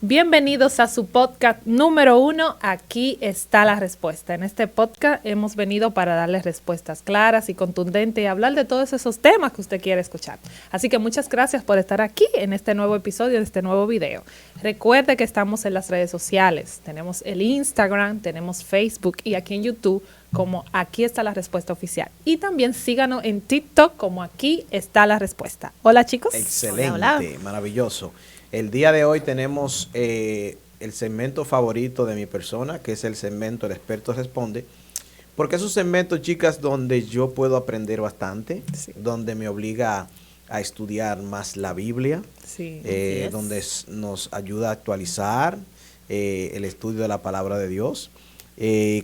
Bienvenidos a su podcast número 1, Aquí está la respuesta. En este podcast hemos venido para darles respuestas claras y contundentes y hablar de todos esos temas que usted quiere escuchar. Así que muchas gracias por estar aquí en este nuevo episodio, en este nuevo video. Recuerde que estamos en las redes sociales. Tenemos el Instagram, tenemos Facebook y aquí en YouTube como Aquí está la respuesta oficial. Y también síganos en TikTok como Aquí está la respuesta. Hola, chicos. Excelente, hola. Maravilloso. El día de hoy tenemos el segmento favorito de mi persona, que es el segmento El Experto Responde, porque es un segmento, chicas, donde yo puedo aprender bastante, sí, donde me obliga a estudiar más la Biblia, sí, donde nos ayuda a actualizar el estudio de la palabra de Dios.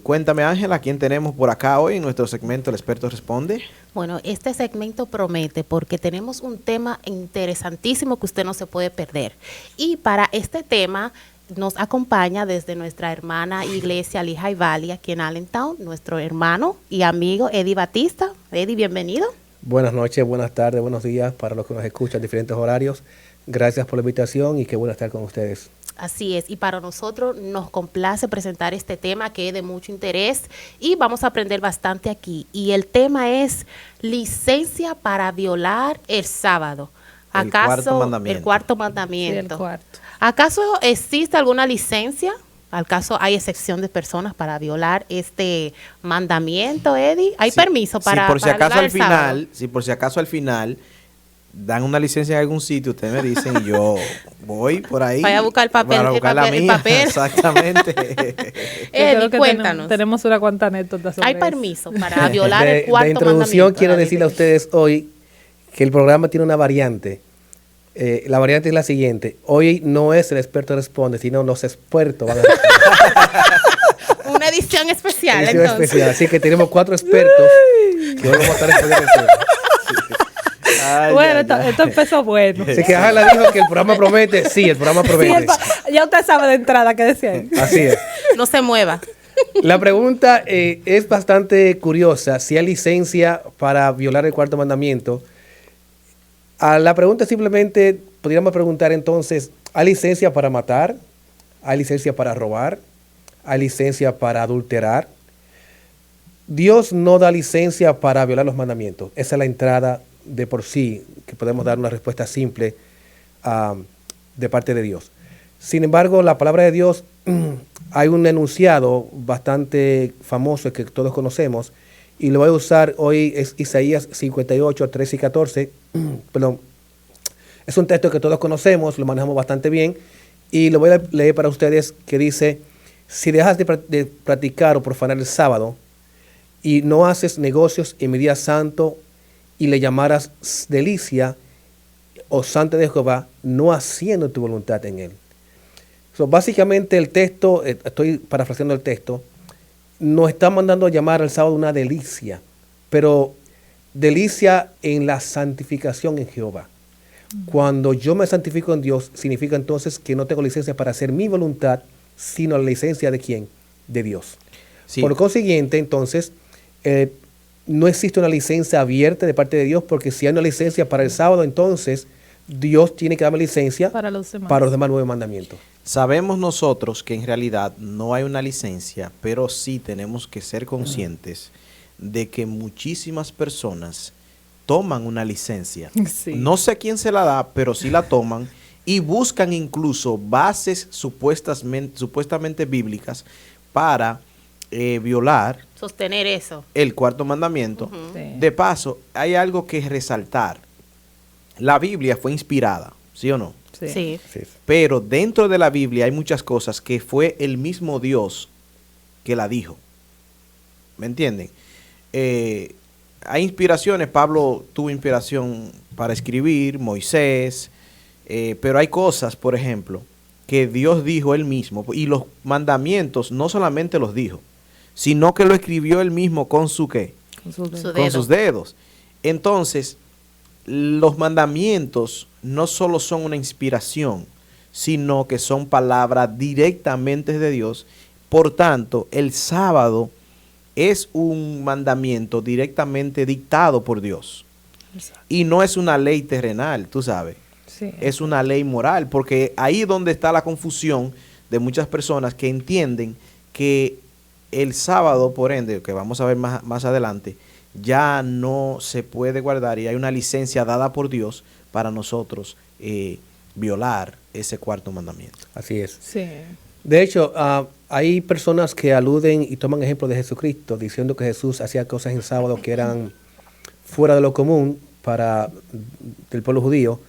Cuéntame, Ángela, ¿quién tenemos por acá hoy en nuestro segmento El Experto Responde? Bueno, este segmento promete porque tenemos un tema interesantísimo que usted no se puede perder. Y para este tema nos acompaña desde nuestra hermana iglesia Lehigh Valley aquí en Allentown, nuestro hermano y amigo Eddie Batista. Eddie, bienvenido. Buenas noches, buenas tardes, buenos días para los que nos escuchan en diferentes horarios. Gracias por la invitación y qué bueno estar con ustedes. Así es, y para nosotros nos complace presentar este tema que es de mucho interés y vamos a aprender bastante aquí. Y el tema es licencia para violar el sábado. ¿Acaso el cuarto mandamiento? Sí, el cuarto. ¿Acaso existe alguna licencia? ¿Acaso hay excepción de personas para violar este mandamiento, Eddie? ¿Hay permiso para por si para acaso violar el sábado? Si por si acaso al final dan una licencia en algún sitio, ustedes me dicen y yo voy por ahí. Vaya a buscar el papel. Para buscar la mía. Exactamente. Eddie, cuéntanos. Tenemos una cuanta anécdota sobre ¿Hay permiso para violar el cuarto de introducción mandamiento? quiero decirle a ustedes hoy que el programa tiene una variante. La variante es la siguiente. Hoy no es el experto responde, sino los expertos van a responder. Una edición especial, edición entonces. especial. Así que tenemos 4 expertos que hoy vamos a estar respondiendo. Bueno, esto empezó bueno. Así que Ángela dijo que el programa promete. Sí, el programa promete. Sí, ya usted sabe de entrada qué decía. Así es. No se mueva. La pregunta es bastante curiosa. Si hay licencia para violar el cuarto mandamiento. A la pregunta simplemente podríamos preguntar entonces, ¿hay licencia para matar? ¿Hay licencia para robar? ¿Hay licencia para adulterar? Dios no da licencia para violar los mandamientos. Esa es la entrada de por sí, que podemos dar una respuesta simple de parte de Dios. Sin embargo, la palabra de Dios, hay un enunciado bastante famoso que todos conocemos, y lo voy a usar hoy, es Isaías 58, 13 y 14. Perdón. Es un texto que todos conocemos, lo manejamos bastante bien, y lo voy a leer para ustedes, que dice: si dejas de practicar o profanar el sábado, y no haces negocios en mi día santo, y le llamaras delicia o santo de Jehová, no haciendo tu voluntad en él. Básicamente el texto, estoy parafraseando el texto, nos está mandando a llamar al sábado una delicia, pero delicia en la santificación en Jehová. Cuando yo me santifico en Dios, significa entonces que no tengo licencia para hacer mi voluntad, sino la licencia de ¿quién? De Dios. Sí. Por consiguiente, entonces, no existe una licencia abierta de parte de Dios, porque si hay una licencia para el sábado, entonces Dios tiene que darme licencia para los demás 9 mandamientos. Sabemos nosotros que en realidad no hay una licencia, pero sí tenemos que ser conscientes de que muchísimas personas toman una licencia. Sí. No sé quién se la da, pero sí la toman y buscan incluso bases supuestamente bíblicas para violar, sostener eso, el cuarto mandamiento. Sí. De paso, hay algo que resaltar. La Biblia fue inspirada, ¿sí o no? Sí. Pero dentro de la Biblia hay muchas cosas que fue el mismo Dios que la dijo. ¿Me entienden? Hay inspiraciones. Pablo tuvo inspiración para escribir, Moisés, pero hay cosas, por ejemplo, que Dios dijo él mismo, y los mandamientos no solamente los dijo, sino que lo escribió él mismo con su ¿qué? Con sus dedos. Entonces, los mandamientos no solo son una inspiración, sino que son palabras directamente de Dios. Por tanto, el sábado es un mandamiento directamente dictado por Dios. Exacto. Y no es una ley terrenal, tú sabes. Sí. es una ley moral, porque ahí es donde está la confusión de muchas personas que entienden que el sábado, por ende, que vamos a ver más adelante, ya no se puede guardar y hay una licencia dada por Dios para nosotros violar ese cuarto mandamiento. Así es. Sí. De hecho, hay personas que aluden y toman ejemplo de Jesucristo, diciendo que Jesús hacía cosas en sábado que eran fuera de lo común para el pueblo judío.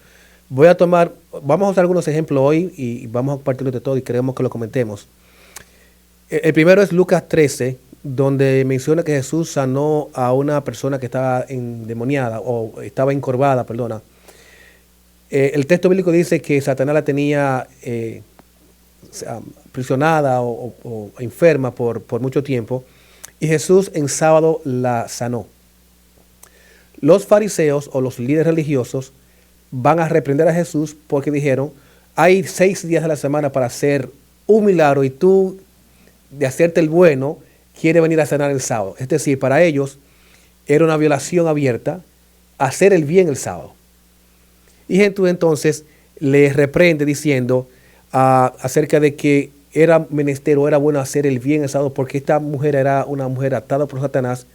Vamos a usar algunos ejemplos hoy y vamos a compartirlo de todo y queremos que lo comentemos. El primero es Lucas 13, donde menciona que Jesús sanó a una persona que estaba endemoniada o estaba encorvada, perdona. El texto bíblico dice que Satanás la tenía prisionada o enferma por mucho tiempo y Jesús en sábado la sanó. Los fariseos o los líderes religiosos van a reprender a Jesús porque dijeron, hay 6 días de la semana para hacer un milagro y tú, de hacerte el bueno, quieres venir a sanar el sábado. Es decir, para ellos era una violación abierta hacer el bien el sábado. Y Jesús entonces les reprende diciendo acerca de que era menester o era bueno hacer el bien el sábado porque esta mujer era una mujer atada por Satanás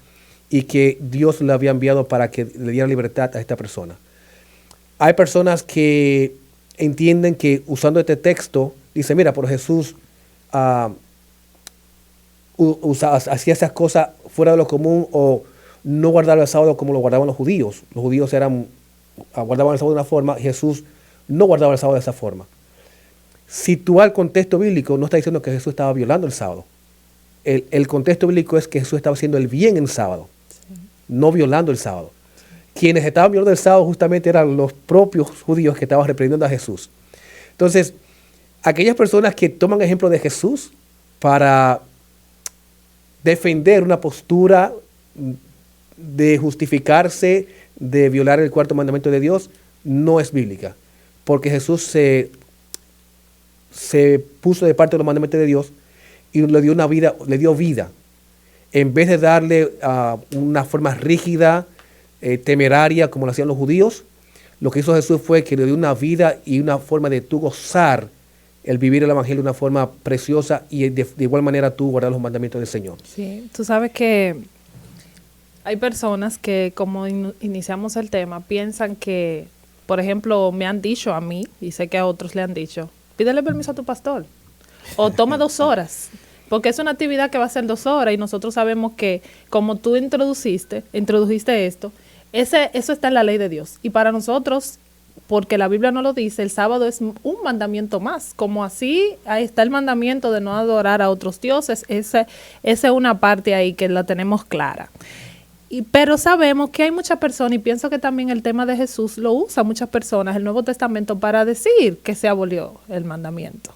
y que Dios le había enviado para que le diera libertad a esta persona. Hay personas que entienden que usando este texto, dice, mira, por Jesús hacía esas cosas fuera de lo común o no guardaba el sábado como lo guardaban los judíos. Los judíos guardaban el sábado de una forma, Jesús no guardaba el sábado de esa forma. Situar el contexto bíblico no está diciendo que Jesús estaba violando el sábado. El contexto bíblico es que Jesús estaba haciendo el bien en sábado, no violando el sábado. Quienes estaban violando el sábado justamente eran los propios judíos que estaban reprendiendo a Jesús. Entonces, aquellas personas que toman ejemplo de Jesús para defender una postura de justificarse, de violar el cuarto mandamiento de Dios, no es bíblica. Porque Jesús se puso de parte de los mandamientos de Dios y le dio vida. En vez de darle una forma rígida, temeraria, como lo hacían los judíos, lo que hizo Jesús fue que le dio una vida y una forma de tú gozar el vivir el evangelio de una forma preciosa y de igual manera tú guardar los mandamientos del Señor. Sí, tú sabes que hay personas que, como iniciamos el tema, piensan que, por ejemplo, me han dicho a mí, y sé que a otros le han dicho, pídele permiso a tu pastor, o toma 2 horas, porque es una actividad que va a ser 2 horas, y nosotros sabemos que, como tú introdujiste esto, eso está en la ley de Dios, y para nosotros, porque la Biblia no lo dice, el sábado es un mandamiento más, como así ahí está el mandamiento de no adorar a otros dioses, esa es una parte ahí que la tenemos clara. Pero sabemos que hay muchas personas, y pienso que también el tema de Jesús lo usa muchas personas, el Nuevo Testamento, para decir que se abolió el mandamiento.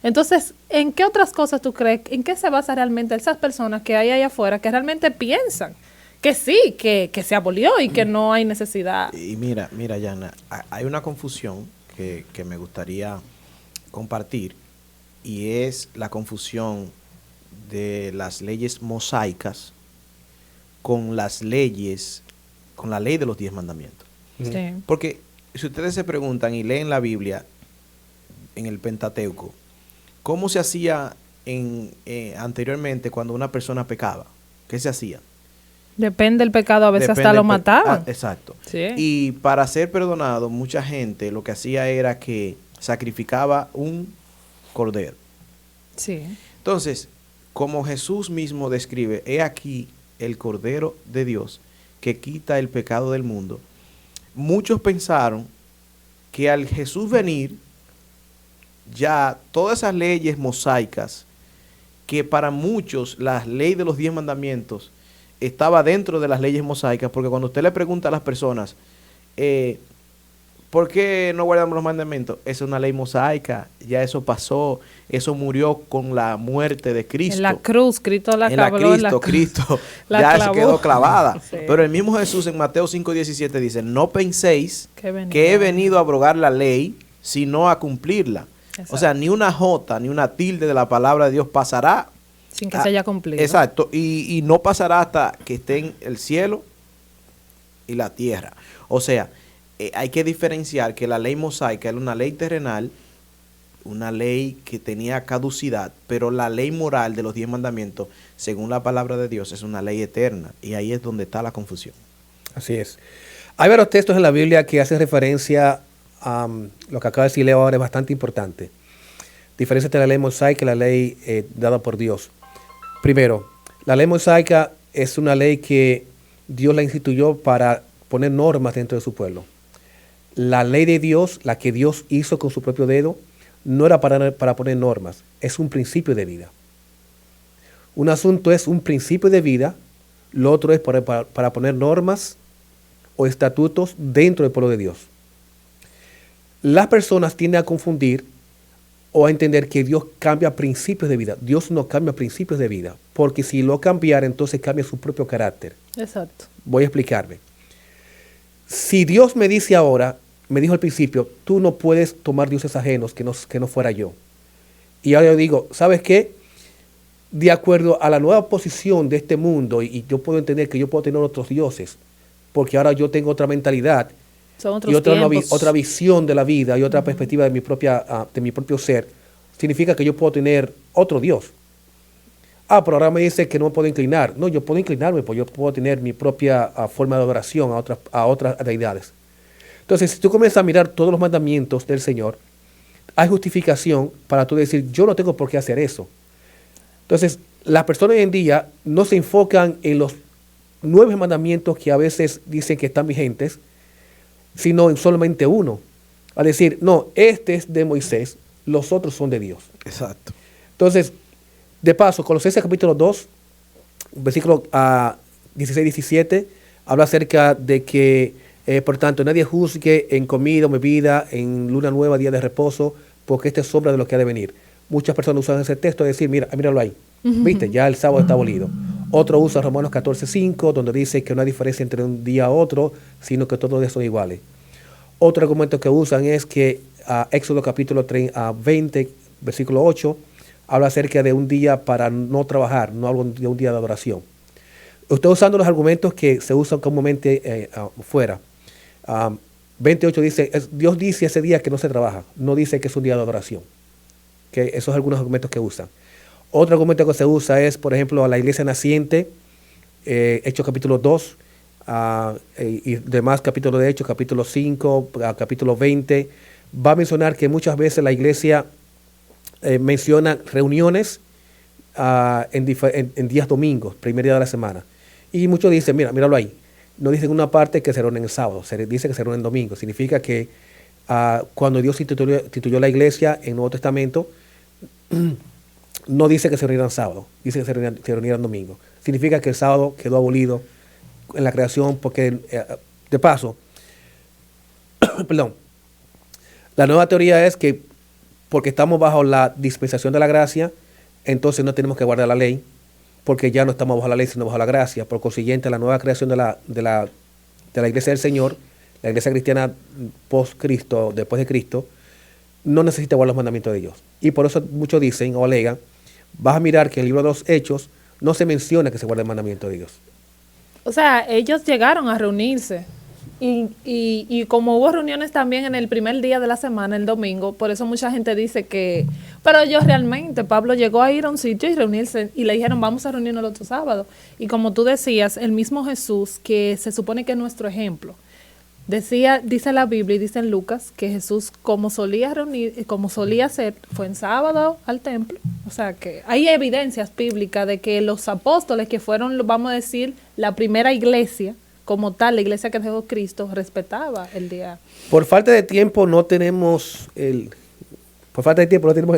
Entonces, ¿en qué otras cosas tú crees, en qué se basa realmente esas personas que hay allá afuera que realmente piensan que sí, que se abolió y que no hay necesidad? Y mira, Yana, hay una confusión que me gustaría compartir y es la confusión de las leyes mosaicas con la ley de los 10 mandamientos. Sí. Porque si ustedes se preguntan y leen la Biblia en el Pentateuco, ¿cómo se hacía anteriormente cuando una persona pecaba? ¿Qué se hacía? Depende del pecado, a veces hasta lo mataban. Exacto. Sí. Y para ser perdonado, mucha gente lo que hacía era que sacrificaba un cordero. Sí. Entonces, como Jesús mismo describe, he aquí el Cordero de Dios que quita el pecado del mundo, muchos pensaron que al Jesús venir, ya todas esas leyes mosaicas, que para muchos la ley de los 10 mandamientos estaba dentro de las leyes mosaicas, porque cuando usted le pregunta a las personas, ¿por qué no guardamos los mandamientos? Es una ley mosaica, ya eso pasó, eso murió con la muerte de Cristo. En la cruz, Cristo la clavó. Cristo la ya clavó. se quedó clavada. Sí. Pero el mismo Jesús en Mateo 5:17 dice, no penséis que he venido a abrogar la ley, sino a cumplirla. Exacto. O sea, ni una jota, ni una tilde de la palabra de Dios pasará. Sin que se haya cumplido. Exacto, y no pasará hasta que estén el cielo y la tierra. O sea, hay que diferenciar que la ley mosaica era una ley terrenal, una ley que tenía caducidad, pero la ley moral de los 10 mandamientos, según la palabra de Dios, es una ley eterna. Y ahí es donde está la confusión. Así es. Hay varios textos en la Biblia que hacen referencia a lo que acaba de decir Leo ahora, es bastante importante. Diferencia entre la ley mosaica y la ley dada por Dios. Primero, la ley mosaica es una ley que Dios la instituyó para poner normas dentro de su pueblo. La ley de Dios, la que Dios hizo con su propio dedo, no era para poner normas, es un principio de vida. Un asunto es un principio de vida, lo otro es para poner normas o estatutos dentro del pueblo de Dios. Las personas tienden a confundir o a entender que Dios cambia principios de vida. Dios no cambia principios de vida, porque si lo cambiara, entonces cambia su propio carácter. Exacto. Voy a explicarme. Si Dios me dice ahora, me dijo al principio, tú no puedes tomar dioses ajenos que no fuera yo. Y ahora yo digo, ¿sabes qué? De acuerdo a la nueva posición de este mundo, y yo puedo entender que yo puedo tener otros dioses, porque ahora yo tengo otra mentalidad, Son otros y otra tiempos. visión de la vida y otra perspectiva de mi propio ser, significa que yo puedo tener otro Dios. Pero ahora me dice que no puedo inclinar. No, yo puedo inclinarme, pues yo puedo tener mi propia forma de adoración a otras deidades. Entonces, si tú comienzas a mirar todos los mandamientos del Señor, hay justificación para tú decir, yo no tengo por qué hacer eso. Entonces, las personas hoy en día no se enfocan en los 9 mandamientos que a veces dicen que están vigentes, sino en solamente uno. A decir, no, este es de Moisés, los otros son de Dios. Exacto. Entonces, de paso, Colosenses capítulo 2, versículo 16-17, habla acerca de que, por tanto, nadie juzgue en comida o bebida, en luna nueva, día de reposo, porque esta es sombra de lo que ha de venir. Muchas personas usan ese texto y decir, míralo ahí, ¿viste? Ya el sábado está abolido. Otro usa Romanos 14:5, donde dice que no hay diferencia entre un día a otro, sino que todos los días son iguales. Otro argumento que usan es que Éxodo capítulo 20, versículo 8, habla acerca de un día para no trabajar, no habla de un día de adoración. Estoy usando los argumentos que se usan comúnmente fuera. 28 dice, Dios dice ese día que no se trabaja, no dice que es un día de adoración. Okay, esos son algunos argumentos que usan. Otro argumento que se usa es, por ejemplo, a la iglesia naciente, Hechos capítulo 2, y demás capítulos de Hechos, capítulo 5, capítulo 20, va a mencionar que muchas veces la iglesia menciona reuniones en días domingos, primer día de la semana. Y muchos dicen, míralo ahí. No dicen una parte que se reúnen el sábado, se dice que se reúnen el domingo. Significa que cuando Dios instituyó la iglesia en el Nuevo Testamento, no dice que se reunieran sábado, dice que se reunieran domingo. Significa que el sábado quedó abolido en la creación porque, de paso, perdón, la nueva teoría es que porque estamos bajo la dispensación de la gracia, entonces no tenemos que guardar la ley, porque ya no estamos bajo la ley, sino bajo la gracia. Por consiguiente, la nueva creación de la iglesia del Señor, la iglesia cristiana post-Cristo, después de Cristo, no necesita guardar los mandamientos de Dios. Y por eso muchos dicen o alegan, vas a mirar que en el libro de los Hechos no se menciona que se guarde el mandamiento de Dios. O sea, ellos llegaron a reunirse. Y como hubo reuniones también en el primer día de la semana, el domingo, por eso mucha gente dice que... Pero ellos realmente, Pablo llegó a ir a un sitio y reunirse, y le dijeron, vamos a reunirnos el otro sábado. Y como tú decías, el mismo Jesús, que se supone que es nuestro ejemplo, dice la Biblia y dice en Lucas que Jesús, como solía hacer, fue en sábado al templo. O sea que hay evidencias bíblicas de que los apóstoles, que fueron, vamos a decir, la primera iglesia, como tal, la iglesia que dejó Cristo, respetaba el día. Por falta de tiempo no tenemos el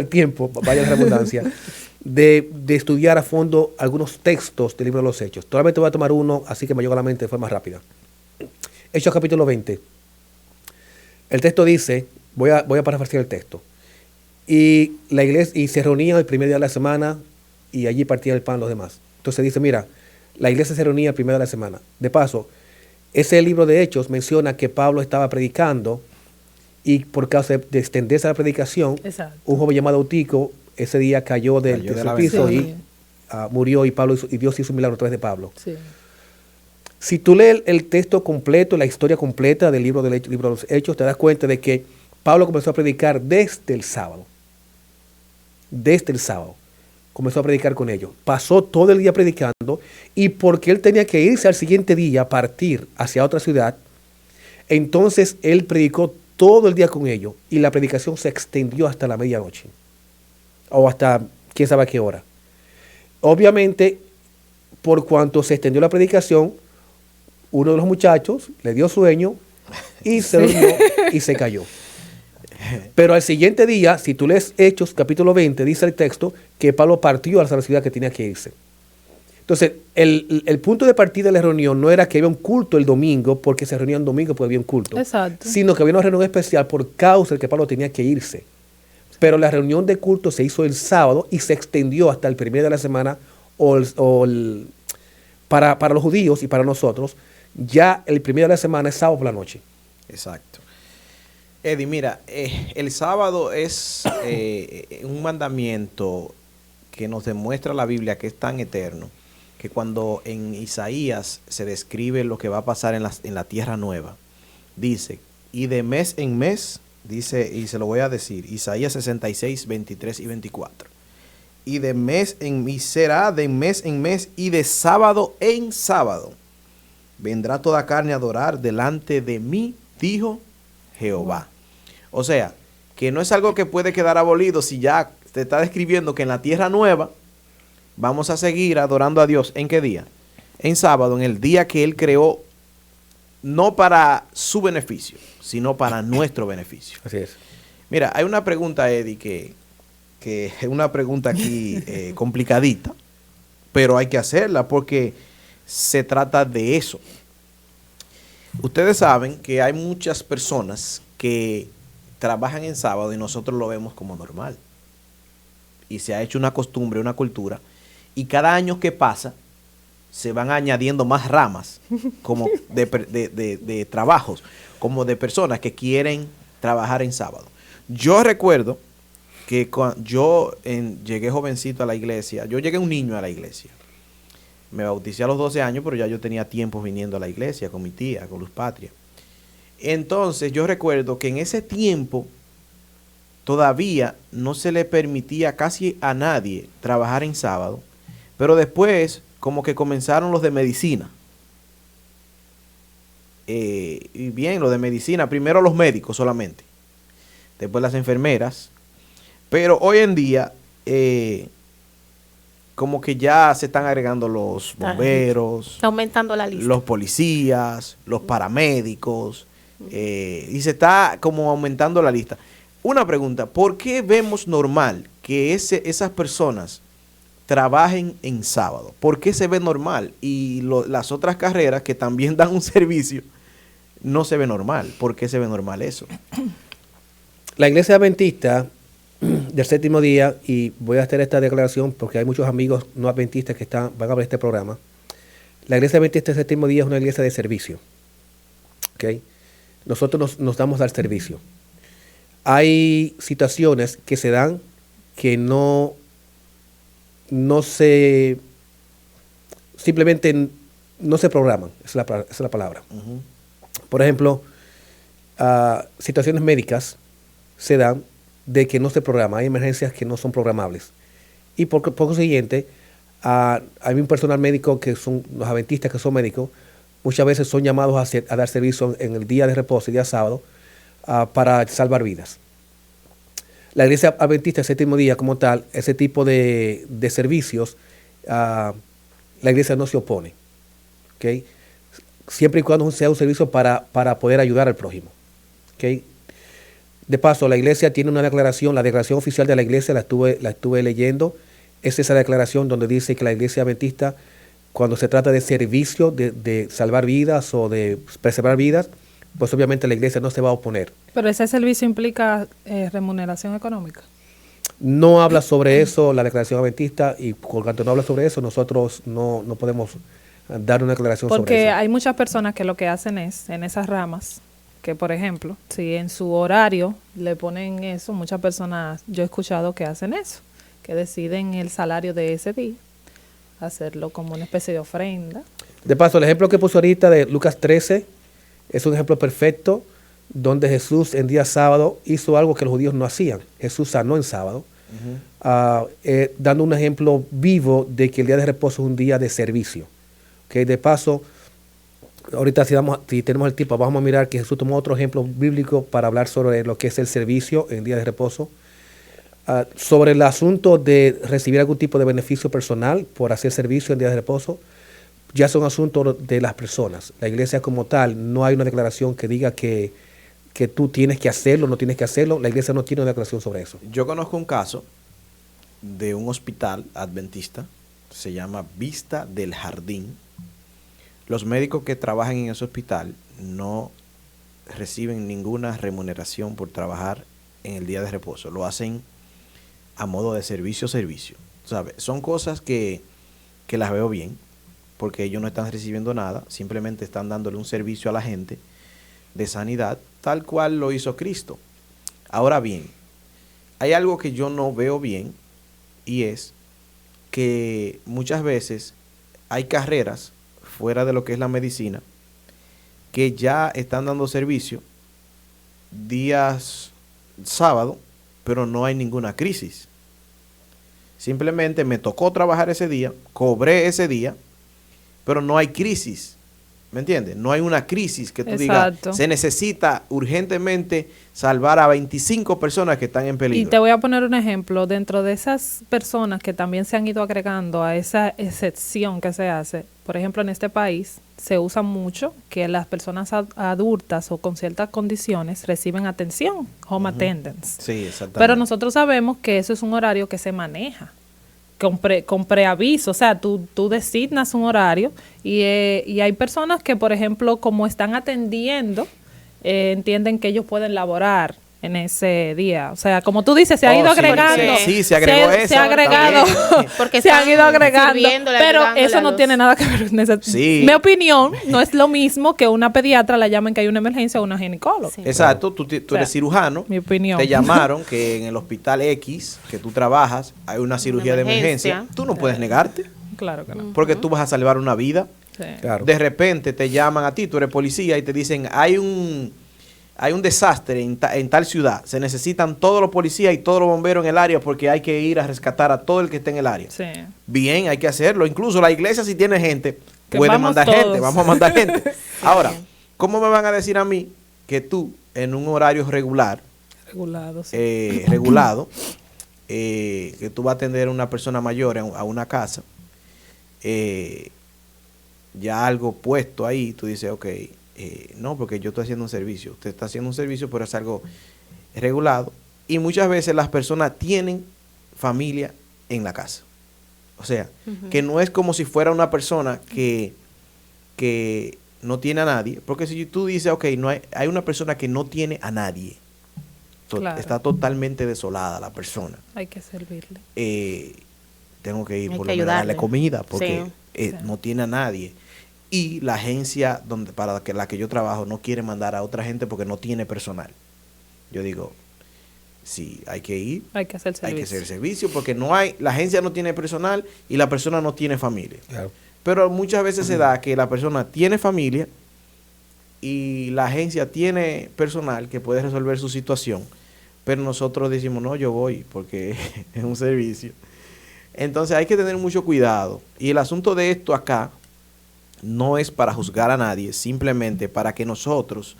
tiempo, vaya la redundancia, de estudiar a fondo algunos textos del libro de los Hechos. Solamente voy a tomar uno, así que me llegó a la mente de forma rápida. Hechos capítulo 20. El texto dice, voy a parafrasear el texto. Y la iglesia, y se reunían el primer día de la semana, y allí partían el pan los demás. Entonces dice, mira, la iglesia se reunía el primer día de la semana. De paso, ese libro de Hechos menciona que Pablo estaba predicando, y por causa de extenderse la predicación, Exacto. un joven llamado Eutico ese día cayó del tercer piso sí. y murió, y Dios hizo un milagro a través de Pablo. Sí. Si tú lees el texto completo, la historia completa del libro de los Hechos, te das cuenta de que Pablo comenzó a predicar desde el sábado. Desde el sábado. Comenzó a predicar con ellos. Pasó todo el día predicando y porque él tenía que irse al siguiente día, partir hacia otra ciudad, entonces él predicó todo el día con ellos y la predicación se extendió hasta la medianoche o hasta quién sabe a qué hora. Obviamente, por cuanto se extendió la predicación, uno de los muchachos le dio sueño y se durmió y se cayó. Pero al siguiente día, si tú lees Hechos, capítulo 20, dice el texto que Pablo partió a la ciudad que tenía que irse. Entonces, el punto de partida de la reunión no era que había un culto el domingo, porque se reunía un domingo porque había un culto. Exacto. Sino que había una reunión especial por causa de que Pablo tenía que irse. Pero la reunión de culto se hizo el sábado y se extendió hasta el primer de la semana para los judíos y para nosotros. Ya el primer de la semana es sábado por la noche. Exacto. Eddie, mira, el sábado es un mandamiento que nos demuestra la Biblia que es tan eterno, que cuando en Isaías se describe lo que va a pasar en la tierra nueva, dice, y de mes en mes, dice, y se lo voy a decir, Isaías 66, 23 y 24, y de mes en mes será de mes en mes y de sábado en sábado. Vendrá toda carne a adorar delante de mí, dijo Jehová. O sea, que no es algo que puede quedar abolido si ya te está describiendo que en la tierra nueva vamos a seguir adorando a Dios. ¿En qué día? En sábado, en el día que Él creó, no para su beneficio, sino para nuestro beneficio. Así es. Mira, hay una pregunta, Eddie, que es una pregunta aquí complicadita, pero hay que hacerla porque se trata de eso. Ustedes saben que hay muchas personas que trabajan en sábado y nosotros lo vemos como normal. Y se ha hecho una costumbre, una cultura. Y cada año que pasa, se van añadiendo más ramas como de trabajos, como de personas que quieren trabajar en sábado. Yo recuerdo que cuando llegué jovencito a la iglesia, yo llegué un niño a la iglesia. Me bauticé a los 12 años, pero ya yo tenía tiempo viniendo a la iglesia con mi tía, con Luz Patria. Entonces yo recuerdo que en ese tiempo todavía no se le permitía casi a nadie trabajar en sábado, pero después como que comenzaron los de medicina. Y bien, los de medicina, primero los médicos solamente, después las enfermeras, pero hoy en día como que ya se están agregando los bomberos, está aumentando la lista, los policías, los paramédicos, y se está como aumentando la lista. Una pregunta, ¿por qué vemos normal que esas personas trabajen en sábado? ¿Por qué se ve normal? Y las otras carreras que también dan un servicio no se ve normal. ¿Por qué se ve normal eso? La iglesia adventista del séptimo día, y voy a hacer esta declaración porque hay muchos amigos no adventistas que van a ver este programa. La iglesia adventista del séptimo día es una iglesia de servicio. ¿Okay? Nosotros nos damos al servicio. Hay situaciones que se dan que no se, simplemente no se programan, esa es la palabra. Uh-huh. Por ejemplo, situaciones médicas se dan de que no se programa, hay emergencias que no son programables. Y por consiguiente, hay un personal médico que son los adventistas que son médicos, muchas veces son llamados a dar servicio en el día de reposo, el día sábado, para salvar vidas. La iglesia adventista el séptimo día como tal, ese tipo de servicios, la iglesia no se opone. ¿Okay? Siempre y cuando sea un servicio para poder ayudar al prójimo. ¿Okay? De paso, la iglesia tiene una declaración, la declaración oficial de la iglesia la estuve leyendo. Es esa declaración donde dice que la iglesia adventista, cuando se trata de servicio, de salvar vidas o de preservar vidas, pues obviamente la iglesia no se va a oponer. Pero ese servicio implica remuneración económica. No habla sobre eso la declaración adventista, y por cuanto no habla sobre eso, nosotros no podemos dar una declaración sobre eso. Porque hay muchas personas que lo que hacen es, en esas ramas, que por ejemplo, si en su horario le ponen eso, muchas personas, yo he escuchado que hacen eso, que deciden el salario de ese día, hacerlo como una especie de ofrenda. De paso, el ejemplo que puso ahorita de Lucas 13 es un ejemplo perfecto donde Jesús en día sábado hizo algo que los judíos no hacían. Jesús sanó en sábado, dando un ejemplo vivo de que el día de reposo es un día de servicio. Okay, de paso, ahorita si tenemos el tiempo, vamos a mirar que Jesús tomó otro ejemplo bíblico para hablar sobre lo que es el servicio en día de reposo. Sobre el asunto de recibir algún tipo de beneficio personal por hacer servicio en día de reposo, ya son asuntos de las personas. La iglesia como tal, no hay una declaración que diga que tú tienes que hacerlo, no tienes que hacerlo. La iglesia no tiene una declaración sobre eso. Yo conozco un caso de un hospital adventista, se llama Vista del Jardín. Los médicos que trabajan en ese hospital no reciben ninguna remuneración por trabajar en el día de reposo. Lo hacen a modo de servicio, ¿sabes? Son cosas que las veo bien, porque ellos no están recibiendo nada, simplemente están dándole un servicio a la gente de sanidad, tal cual lo hizo Cristo. Ahora bien, hay algo que yo no veo bien, y es que muchas veces hay carreras fuera de lo que es la medicina que ya están dando servicio días sábado, pero no hay ninguna crisis. Simplemente me tocó trabajar ese día, cobré ese día, pero no hay crisis. ¿Me entiendes? No hay una crisis que tú digas, se necesita urgentemente salvar a 25 personas que están en peligro. Y te voy a poner un ejemplo. Dentro de esas personas que también se han ido agregando a esa excepción que se hace, por ejemplo, en este país se usa mucho que las personas adultas o con ciertas condiciones reciben atención, home attendance. Sí, exactamente. Pero nosotros sabemos que eso es un horario que se maneja con preaviso, o sea, tú designas un horario y hay personas que, por ejemplo, como están atendiendo, entienden que ellos pueden laborar en ese día. O sea, como tú dices, se ha ido agregando. Sí, se agregó eso. Se ha agregado. Porque se han ido agregando. Pero eso no luz. tiene nada que ver con eso. Sí. Mi opinión, no es lo mismo que una pediatra la llamen que hay una emergencia o una ginecóloga. Sí. Exacto, tú eres cirujano. Mi opinión. Te llamaron que en el hospital X que tú trabajas hay una cirugía de emergencia. Tú no puedes negarte, Claro que no. porque tú vas a salvar una vida. Sí. Claro. De repente te llaman a ti, tú eres policía, y te dicen, hay un desastre en tal ciudad, se necesitan todos los policías y todos los bomberos en el área porque hay que ir a rescatar a todo el que esté en el área. Sí. Bien, hay que hacerlo. Incluso la iglesia, si tiene gente, Que puede vamos mandar todos. gente, vamos a mandar gente. Ahora, ¿cómo me van a decir a mí que tú, en un horario regular, Regulado, sí. regulado, que tú vas a atender a una persona mayor a una casa, ya algo puesto ahí, tú dices, ok, no, porque yo estoy haciendo un servicio. Usted está haciendo un servicio, pero es algo regulado. Y muchas veces las personas tienen familia en la casa. O sea, que no es como si fuera una persona que no tiene a nadie. Porque si tú dices, ok, no hay una persona que no tiene a nadie. Claro. Está totalmente desolada la persona. Hay que servirle. Tengo que ir Hay por que lo menos a darle ayudarle. comida porque Sí. no tiene a nadie. Y la agencia para la que yo trabajo no quiere mandar a otra gente porque no tiene personal. Yo digo, sí, hay que ir, Hay que hacer hay servicio. que hacer servicio porque la agencia no tiene personal y la persona no tiene familia. Claro. Pero muchas veces se da que la persona tiene familia y la agencia tiene personal que puede resolver su situación, pero nosotros decimos, no, yo voy porque es un servicio. Entonces hay que tener mucho cuidado. Y el asunto de esto acá no es para juzgar a nadie, simplemente para que nosotros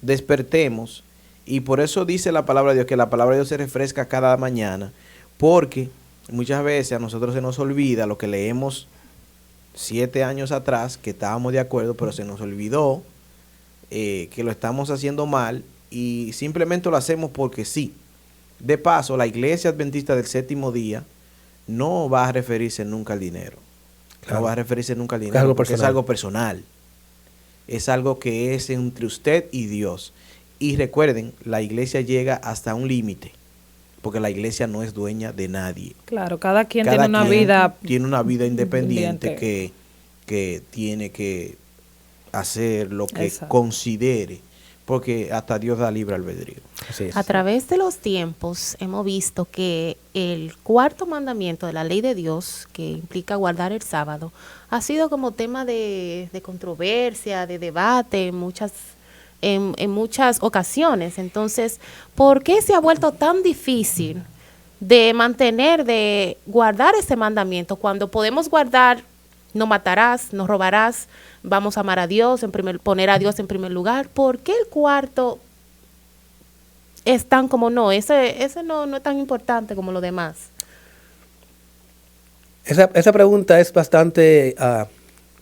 despertemos. Y por eso dice la palabra de Dios, que la palabra de Dios se refresca cada mañana, porque muchas veces a nosotros se nos olvida lo que leemos 7 años atrás, que estábamos de acuerdo, pero se nos olvidó que lo estamos haciendo mal y simplemente lo hacemos porque sí. De paso, la Iglesia Adventista del Séptimo Día no va a referirse nunca al dinero. Claro. No va a referirse nunca al Es dinero algo porque es personal. algo personal. Es algo que es entre usted y Dios. Y recuerden, la iglesia llega hasta un límite, porque la iglesia no es dueña de nadie. Claro, cada quien Cada tiene una quien vida. tiene una vida independiente independiente. que tiene que hacer lo que Exacto. considere. porque hasta Dios da libre albedrío. Así es. A través de los tiempos hemos visto que el cuarto mandamiento de la ley de Dios, que implica guardar el sábado, ha sido como tema de controversia, de debate en muchas ocasiones. Entonces, ¿por qué se ha vuelto tan difícil de mantener, de guardar ese mandamiento cuando podemos guardar no matarás, no robarás, vamos a amar a Dios, poner a Dios en primer lugar? ¿Por qué el cuarto es tan como no? Ese no es tan importante como lo demás. Esa pregunta es bastante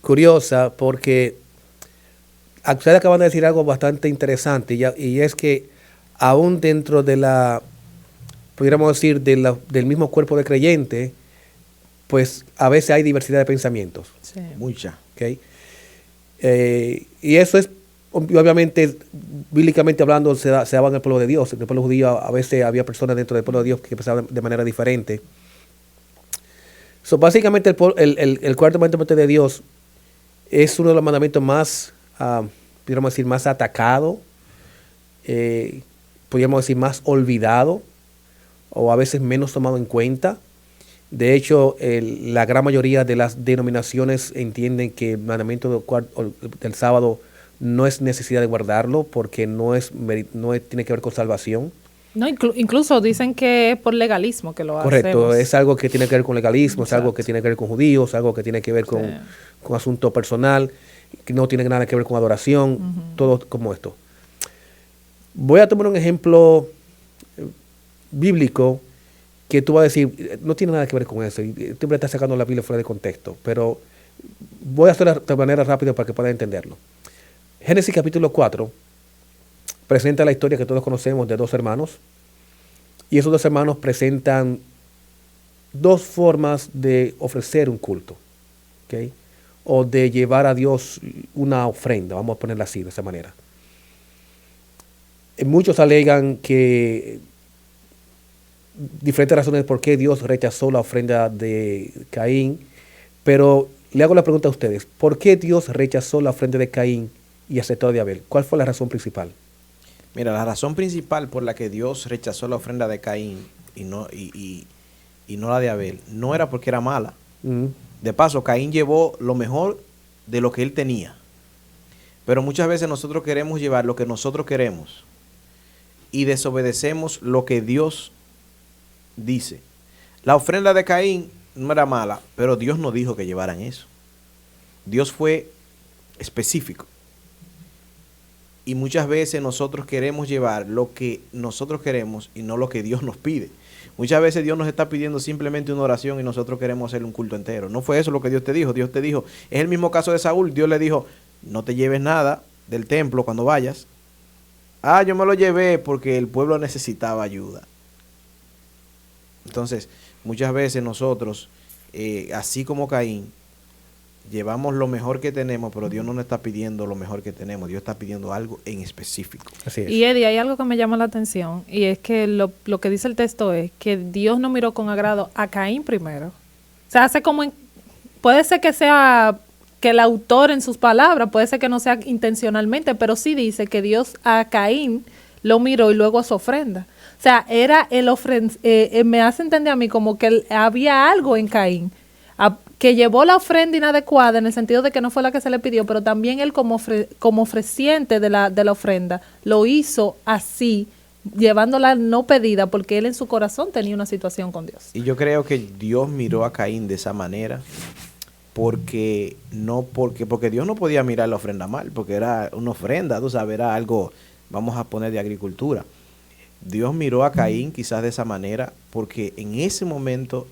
curiosa porque ustedes acaban de decir algo bastante interesante y es que aún dentro de pudiéramos decir, del mismo cuerpo de creyente, pues a veces hay diversidad de pensamientos. Sí. Mucha. ¿Okay? Y eso es, obviamente, bíblicamente hablando, se daba en el pueblo de Dios. En el pueblo judío a veces había personas dentro del pueblo de Dios que pensaban de manera diferente. Básicamente el cuarto mandamiento de Dios es uno de los mandamientos más, podríamos decir, más atacado, podríamos decir más olvidado, o a veces menos tomado en cuenta. De hecho, la gran mayoría de las denominaciones entienden que el mandamiento del sábado no es necesidad de guardarlo porque no tiene que ver con salvación. No, incluso dicen que es por legalismo que lo Correcto, hacemos. es algo que tiene que ver con legalismo, Exacto. es algo que tiene que ver con judíos, algo que tiene que ver con asunto personal, que no tiene nada que ver con adoración, todo como esto. Voy a tomar un ejemplo bíblico que tú vas a decir, no tiene nada que ver con eso, y tú me estás sacando la Biblia fuera de contexto, pero voy a hacerlo de manera rápida para que puedan entenderlo. Génesis capítulo 4 presenta la historia que todos conocemos de dos hermanos, y esos dos hermanos presentan dos formas de ofrecer un culto, ¿okay? O de llevar a Dios una ofrenda, vamos a ponerla así, de esa manera. Muchos alegan que diferentes razones por qué Dios rechazó la ofrenda de Caín, pero le hago la pregunta a ustedes, ¿por qué Dios rechazó la ofrenda de Caín y aceptó la de Abel? ¿Cuál fue la razón principal? Mira, la razón principal por la que Dios rechazó la ofrenda de Caín y no la de Abel no era porque era mala. De paso, Caín llevó lo mejor de lo que él tenía. Pero muchas veces nosotros queremos llevar lo que nosotros queremos y desobedecemos lo que Dios dice. La ofrenda de Caín no era mala, pero Dios no dijo que llevaran eso. Dios fue específico. Y muchas veces nosotros queremos llevar lo que nosotros queremos y no lo que Dios nos pide. Muchas veces Dios nos está pidiendo simplemente una oración y nosotros queremos hacerle un culto entero. No fue eso lo que Dios te dijo. Dios te dijo, es el mismo caso de Saúl. Dios le dijo, no te lleves nada del templo cuando vayas. Yo me lo llevé porque el pueblo necesitaba ayuda. Entonces, muchas veces nosotros, así como Caín, llevamos lo mejor que tenemos, pero Dios no nos está pidiendo lo mejor que tenemos. Dios está pidiendo algo en específico. Así es. Y Eddie, hay algo que me llama la atención, y es que lo que dice el texto es que Dios no miró con agrado a Caín primero. O sea, hace como puede ser que sea que el autor en sus palabras, puede ser que no sea intencionalmente, pero sí dice que Dios a Caín lo miró y luego a su ofrenda. O sea, era me hace entender a mí como que había algo en Caín que llevó la ofrenda inadecuada en el sentido de que no fue la que se le pidió, pero también él como ofreciente de la ofrenda lo hizo así, llevándola no pedida, porque él en su corazón tenía una situación con Dios. Y yo creo que Dios miró a Caín de esa manera porque Dios no podía mirar la ofrenda mal, porque era una ofrenda, tú sabes, era algo, vamos a poner, de agricultura. Dios miró a Caín quizás de esa manera porque en ese momento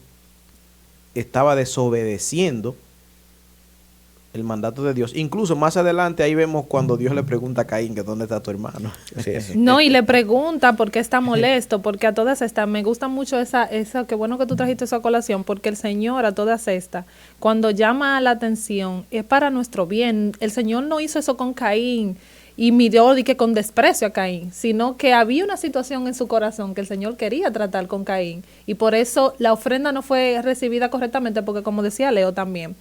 estaba desobedeciendo el mandato de Dios. Incluso más adelante ahí vemos cuando Dios le pregunta a Caín que dónde está tu hermano. Así es. No, y le pregunta por qué está molesto, porque a todas estas, me gusta mucho esa, qué bueno que tú trajiste esa colación, porque el Señor a todas estas, cuando llama la atención, es para nuestro bien. El Señor no hizo eso con Caín y miró y que con desprecio a Caín, sino que había una situación en su corazón que el Señor quería tratar con Caín, y por eso la ofrenda no fue recibida correctamente, porque como decía Leo también,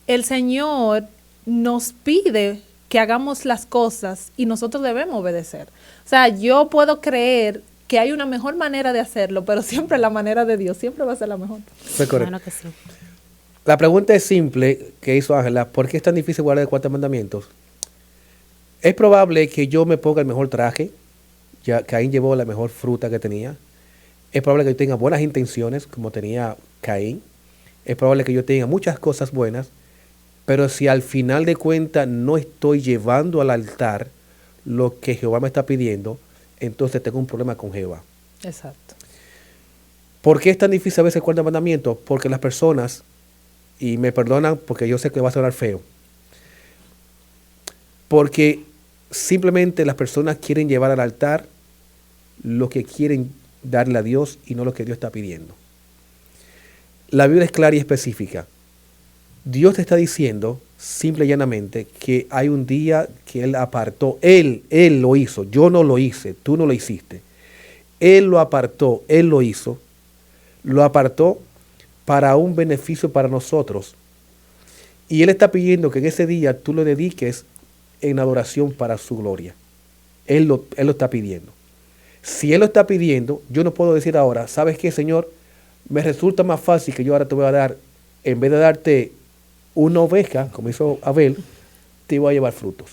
el Señor nos pide que hagamos las cosas y nosotros debemos obedecer. O sea, yo puedo creer que hay una mejor manera de hacerlo, pero siempre la manera de Dios siempre va a ser la mejor. Fue correcto. Bueno que sí. La pregunta es simple que hizo Ángela. ¿Por qué es tan difícil guardar los 40 mandamientos? Es probable que yo me ponga el mejor traje. Ya Caín llevó la mejor fruta que tenía. Es probable que yo tenga buenas intenciones como tenía Caín. Es probable que yo tenga muchas cosas buenas. Pero si al final de cuentas no estoy llevando al altar lo que Jehová me está pidiendo, entonces tengo un problema con Jehová. Exacto. ¿Por qué es tan difícil a veces el 40 mandamientos? Porque las personas, y me perdonan porque yo sé que va a sonar feo, porque simplemente las personas quieren llevar al altar lo que quieren darle a Dios y no lo que Dios está pidiendo. La Biblia es clara y específica. Dios te está diciendo simple y llanamente que hay un día que Él apartó. Él lo hizo. Yo no lo hice. Tú no lo hiciste. Él lo apartó. Él lo hizo. Lo apartó para un beneficio para nosotros. Y Él está pidiendo que en ese día tú lo dediques en adoración para su gloria. Él lo está pidiendo. Si Él lo está pidiendo, yo no puedo decir ahora, ¿sabes qué, Señor? Me resulta más fácil que yo ahora te voy a dar, en vez de darte una oveja, como hizo Abel, te voy a llevar frutos.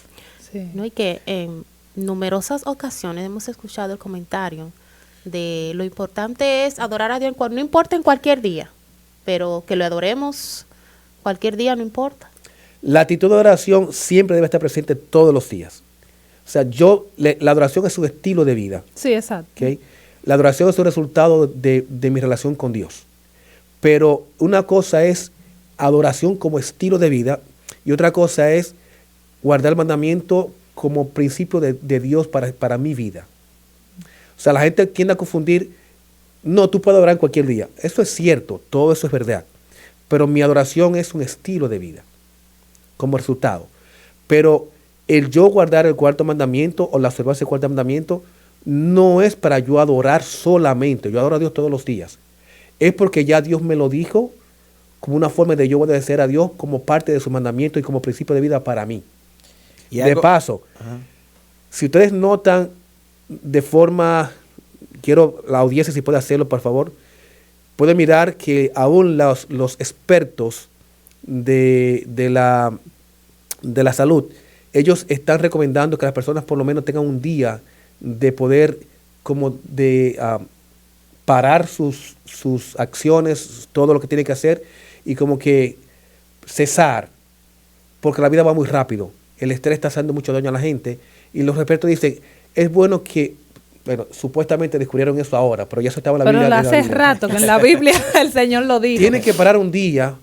Sí. ¿No? Y que en numerosas ocasiones hemos escuchado el comentario de lo importante es adorar a Dios, no importa en cualquier día, pero que lo adoremos cualquier día, no importa. La actitud de oración siempre debe estar presente todos los días. O sea, la adoración es un estilo de vida. Sí, exacto. ¿Okay? La adoración es un resultado de mi relación con Dios. Pero una cosa es adoración como estilo de vida y otra cosa es guardar el mandamiento como principio de Dios para mi vida. O sea, la gente tiende a confundir, no, tú puedes adorar en cualquier día. Eso es cierto, todo eso es verdad. Pero mi adoración es un estilo de vida como resultado. Pero el yo guardar el cuarto mandamiento o la observancia del cuarto mandamiento no es para yo adorar solamente. Yo adoro a Dios todos los días. Es porque ya Dios me lo dijo como una forma de yo obedecer a Dios como parte de su mandamiento y como principio de vida para mí. Y de paso, si ustedes notan de forma, quiero la audiencia si puede hacerlo por favor, puede mirar que aún los expertos de la salud, ellos están recomendando que las personas por lo menos tengan un día de poder como de parar sus acciones, todo lo que tienen que hacer y como que cesar, porque la vida va muy rápido. El estrés está haciendo mucho daño a la gente y los expertos dicen, es bueno que, bueno, supuestamente descubrieron eso ahora, pero ya eso estaba en la Biblia. Pero hace rato que en la Biblia el Señor lo dijo. Tienes que parar un día,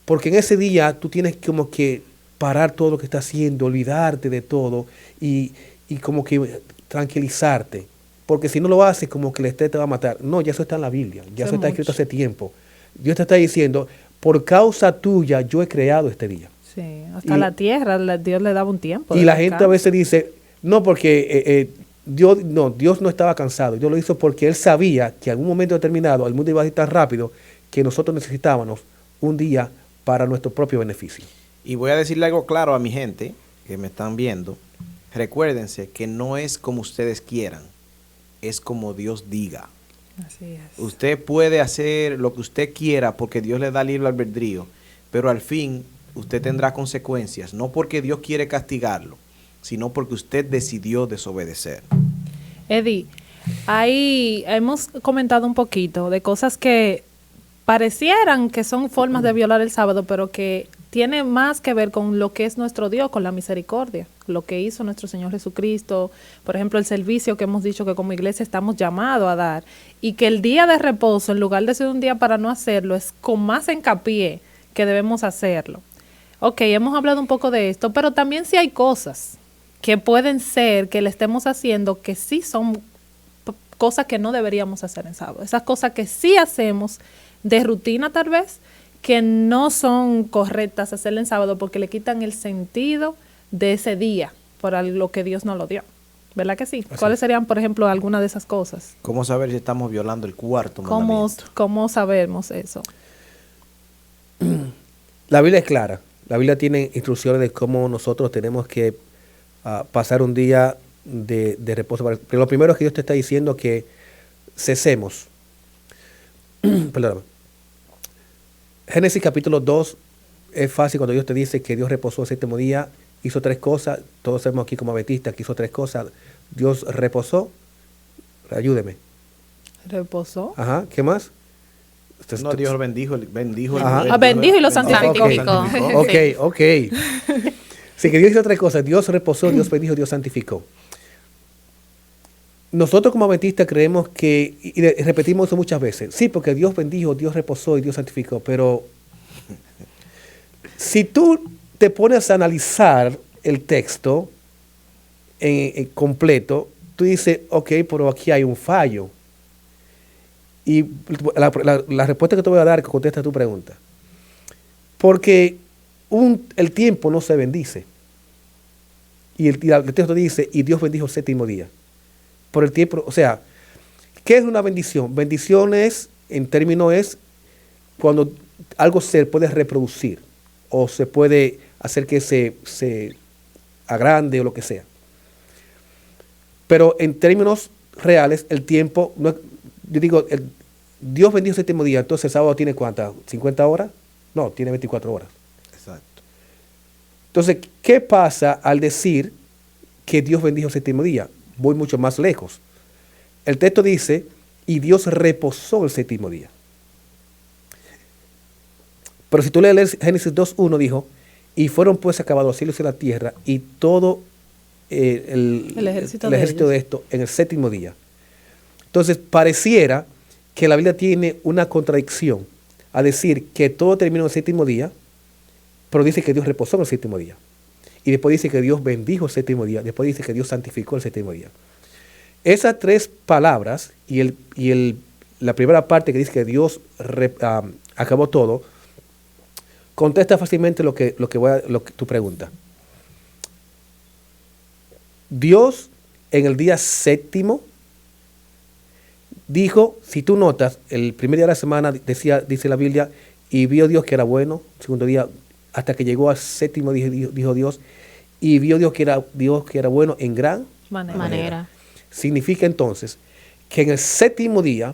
porque en ese día tú tienes como que parar todo lo que estás haciendo, olvidarte de todo y como que tranquilizarte. Porque si no lo haces, como que el estrés te va a matar. No, ya eso está en la Biblia, ya eso está escrito hace tiempo. Dios te está diciendo, por causa tuya yo he creado este día. Sí, hasta la tierra Dios le daba un tiempo. Y la gente a veces dice, no, porque Dios no estaba cansado. Dios lo hizo porque Él sabía que en algún momento determinado el mundo iba a ir tan rápido que nosotros necesitábamos un día para nuestro propio beneficio. Y voy a decirle algo claro a mi gente que me están viendo. Recuérdense que no es como ustedes quieran, es como Dios diga. Así es. Usted puede hacer lo que usted quiera porque Dios le da libre albedrío, pero al fin usted tendrá consecuencias, no porque Dios quiere castigarlo, sino porque usted decidió desobedecer. Eddie, ahí hemos comentado un poquito de cosas que parecieran que son formas de violar el sábado, pero que tiene más que ver con lo que es nuestro Dios, con la misericordia, lo que hizo nuestro Señor Jesucristo, por ejemplo, el servicio que hemos dicho que como iglesia estamos llamados a dar, y que el día de reposo, en lugar de ser un día para no hacerlo, es con más hincapié que debemos hacerlo. Ok, hemos hablado un poco de esto, pero también sí hay cosas que pueden ser que le estemos haciendo que sí son cosas que no deberíamos hacer en sábado. Esas cosas que sí hacemos de rutina tal vez, que no son correctas hacerla en sábado porque le quitan el sentido de ese día por lo que Dios nos lo dio. ¿Verdad que sí? Así ¿Cuáles es. serían, por ejemplo, algunas de esas cosas? ¿Cómo saber si estamos violando el cuarto ¿Cómo, mandamiento? ¿Cómo sabemos eso? La Biblia es clara. La Biblia tiene instrucciones de cómo nosotros tenemos que pasar un día de reposo. Pero lo primero es que Dios te está diciendo que cesemos. Perdóname. Génesis capítulo 2 es fácil cuando Dios te dice que Dios reposó el séptimo día, hizo 3 cosas. Todos sabemos aquí como adventistas que hizo 3 cosas. Dios reposó. Ayúdeme. ¿Reposó? Ajá. ¿Qué más? No, Dios bendijo Bendijo y lo santificó. Ok. Así que Dios hizo 3 cosas. Dios reposó, Dios bendijo, Dios santificó. Nosotros como adventistas creemos que, y repetimos eso muchas veces, sí, porque Dios bendijo, Dios reposó y Dios santificó, pero si tú te pones a analizar el texto en completo, tú dices, ok, pero aquí hay un fallo. Y la respuesta que te voy a dar que contesta tu pregunta. Porque el tiempo no se bendice. Y el texto dice, y Dios bendijo el séptimo día. Por el tiempo, o sea, ¿qué es una bendición? Bendición es, en términos es, cuando algo se puede reproducir o se puede hacer que se agrande o lo que sea. Pero en términos reales, el tiempo, no, yo digo, Dios bendijo el séptimo día, entonces el sábado tiene ¿cuántas? ¿50 horas? No, tiene 24 horas. Exacto. Entonces, ¿qué pasa al decir que Dios bendijo el séptimo día? Voy mucho más lejos. El texto dice, y Dios reposó el séptimo día. Pero si tú lees Génesis 2:1, dijo, y fueron pues acabados los cielos y la tierra y todo el ejército de esto en el séptimo día. Entonces, pareciera que la Biblia tiene una contradicción a decir que todo terminó en el séptimo día, pero dice que Dios reposó en el séptimo día. Y después dice que Dios bendijo el séptimo día. Después dice que Dios santificó el séptimo día. Esas 3 palabras y la primera parte que dice que Dios acabó todo, contesta fácilmente lo que tu pregunta. Dios en el día séptimo dijo, si tú notas, el primer día de la semana dice la Biblia, y vio Dios que era bueno, el segundo día, hasta que llegó al séptimo dijo Dios, y vio Dios que era bueno en gran manera. Significa entonces que en el séptimo día,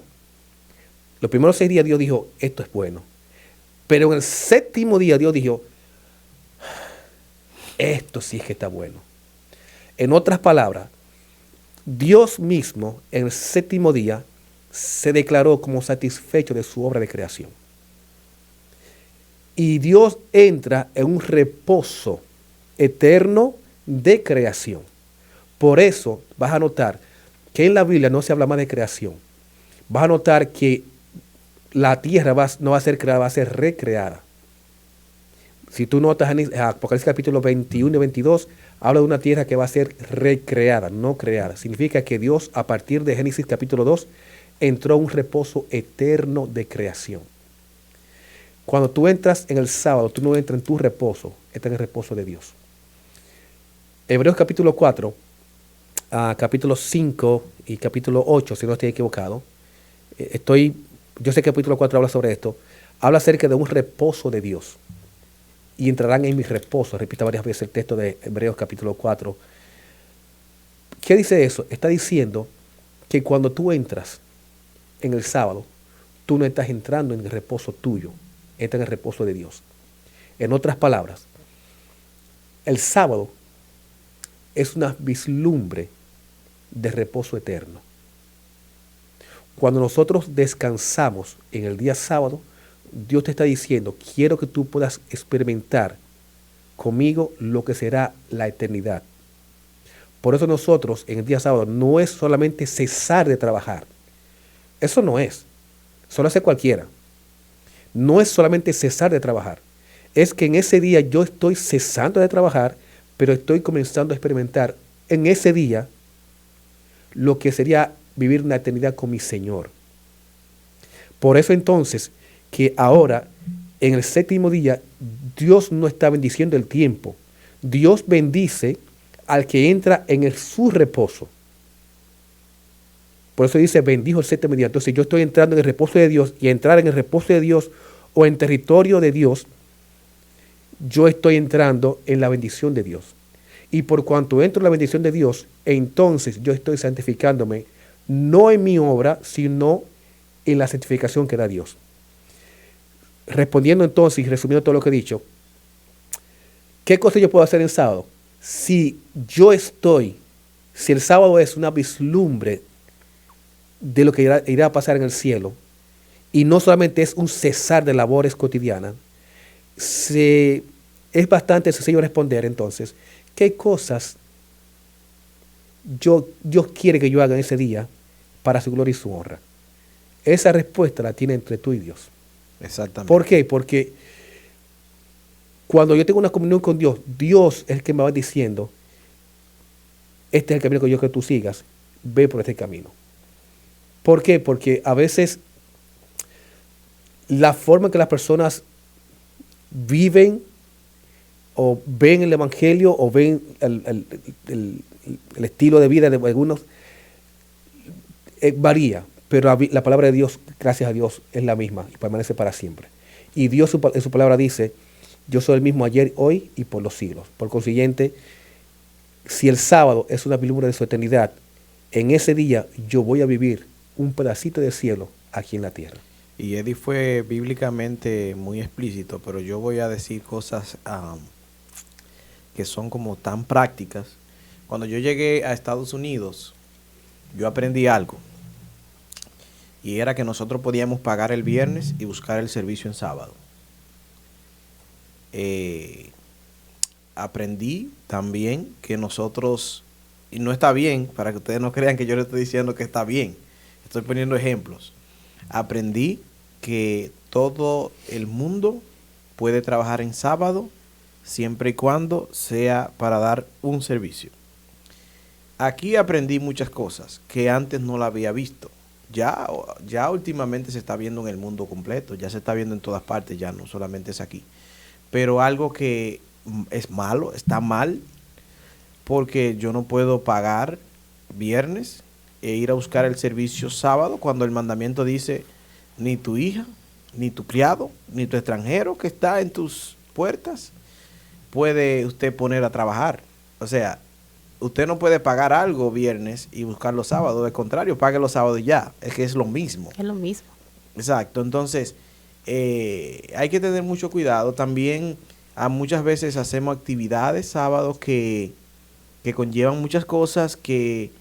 los primeros 6 días Dios dijo, esto es bueno. Pero en el séptimo día Dios dijo, esto sí es que está bueno. En otras palabras, Dios mismo en el séptimo día se declaró como satisfecho de su obra de creación. Y Dios entra en un reposo eterno de creación. Por eso vas a notar que en la Biblia no se habla más de creación. Vas a notar que la tierra no va a ser creada, va a ser recreada. Si tú notas en Apocalipsis capítulo 21 y 22, habla de una tierra que va a ser recreada, no creada. Significa que Dios, a partir de Génesis capítulo 2, entró en un reposo eterno de creación. Cuando tú entras en el sábado, tú no entras en tu reposo, entras en el reposo de Dios. Hebreos capítulo 4, capítulo 5 y capítulo 8, si no estoy equivocado, yo sé que capítulo 4 habla sobre esto, habla acerca de un reposo de Dios. Y entrarán en mi reposo, repita varias veces el texto de Hebreos capítulo 4. ¿Qué dice eso? Está diciendo que cuando tú entras en el sábado, tú no estás entrando en el reposo tuyo, entras en el reposo de Dios. En otras palabras, el sábado es una vislumbre de reposo eterno. Cuando nosotros descansamos en el día sábado, Dios te está diciendo, quiero que tú puedas experimentar conmigo lo que será la eternidad. Por eso nosotros en el día sábado no es solamente cesar de trabajar. Eso no es. Eso lo hace cualquiera. No es solamente cesar de trabajar. Es que en ese día yo estoy cesando de trabajar, pero estoy comenzando a experimentar en ese día lo que sería vivir una eternidad con mi Señor. Por eso entonces, que ahora, en el séptimo día, Dios no está bendiciendo el tiempo. Dios bendice al que entra en su reposo. Por eso dice, bendijo el séptimo día. Entonces yo estoy entrando en el reposo de Dios, y entrar en el reposo de Dios o en territorio de Dios, yo estoy entrando en la bendición de Dios. Y por cuanto entro en la bendición de Dios, entonces yo estoy santificándome, no en mi obra, sino en la santificación que da Dios. Respondiendo entonces y resumiendo todo lo que he dicho, ¿qué cosa yo puedo hacer en sábado? Si el sábado es una vislumbre de lo que irá a pasar en el cielo, y no solamente es un cesar de labores cotidianas, es bastante sencillo responder entonces, ¿qué cosas Dios quiere que yo haga en ese día para su gloria y su honra? Esa respuesta la tiene entre tú y Dios. Exactamente. ¿Por qué? Porque cuando yo tengo una comunión con Dios, Dios es el que me va diciendo, este es el camino que yo quiero que tú sigas, ve por este camino. ¿Por qué? Porque a veces la forma en que las personas viven o ven el evangelio o ven el estilo de vida de algunos varía, pero la palabra de Dios, gracias a Dios, es la misma y permanece para siempre. Y Dios en su palabra dice, yo soy el mismo ayer, hoy y por los siglos. Por consiguiente, si el sábado es una vislumbre de su eternidad, en ese día yo voy a vivir un pedacito de cielo aquí en la tierra. Y Eddie fue bíblicamente muy explícito, pero yo voy a decir cosas que son como tan prácticas. Cuando yo llegué a Estados Unidos, yo aprendí algo. Y era que nosotros podíamos pagar el viernes y buscar el servicio en sábado. Aprendí también que nosotros, y no está bien, para que ustedes no crean que yo les estoy diciendo que está bien, estoy poniendo ejemplos. Aprendí que todo el mundo puede trabajar en sábado siempre y cuando sea para dar un servicio. Aquí aprendí muchas cosas que antes no la había visto. Ya últimamente se está viendo en el mundo completo, ya se está viendo en todas partes, ya no solamente es aquí. Pero algo que es malo, está mal, porque yo no puedo pagar viernes e ir a buscar el servicio sábado cuando el mandamiento dice ni tu hija, ni tu criado, ni tu extranjero que está en tus puertas puede usted poner a trabajar. O sea, usted no puede pagar algo viernes y buscarlo sábado. Al contrario, pague los sábados y ya. Es que es lo mismo. Es lo mismo. Exacto. Entonces, hay que tener mucho cuidado. También muchas veces hacemos actividades sábados que conllevan muchas cosas que,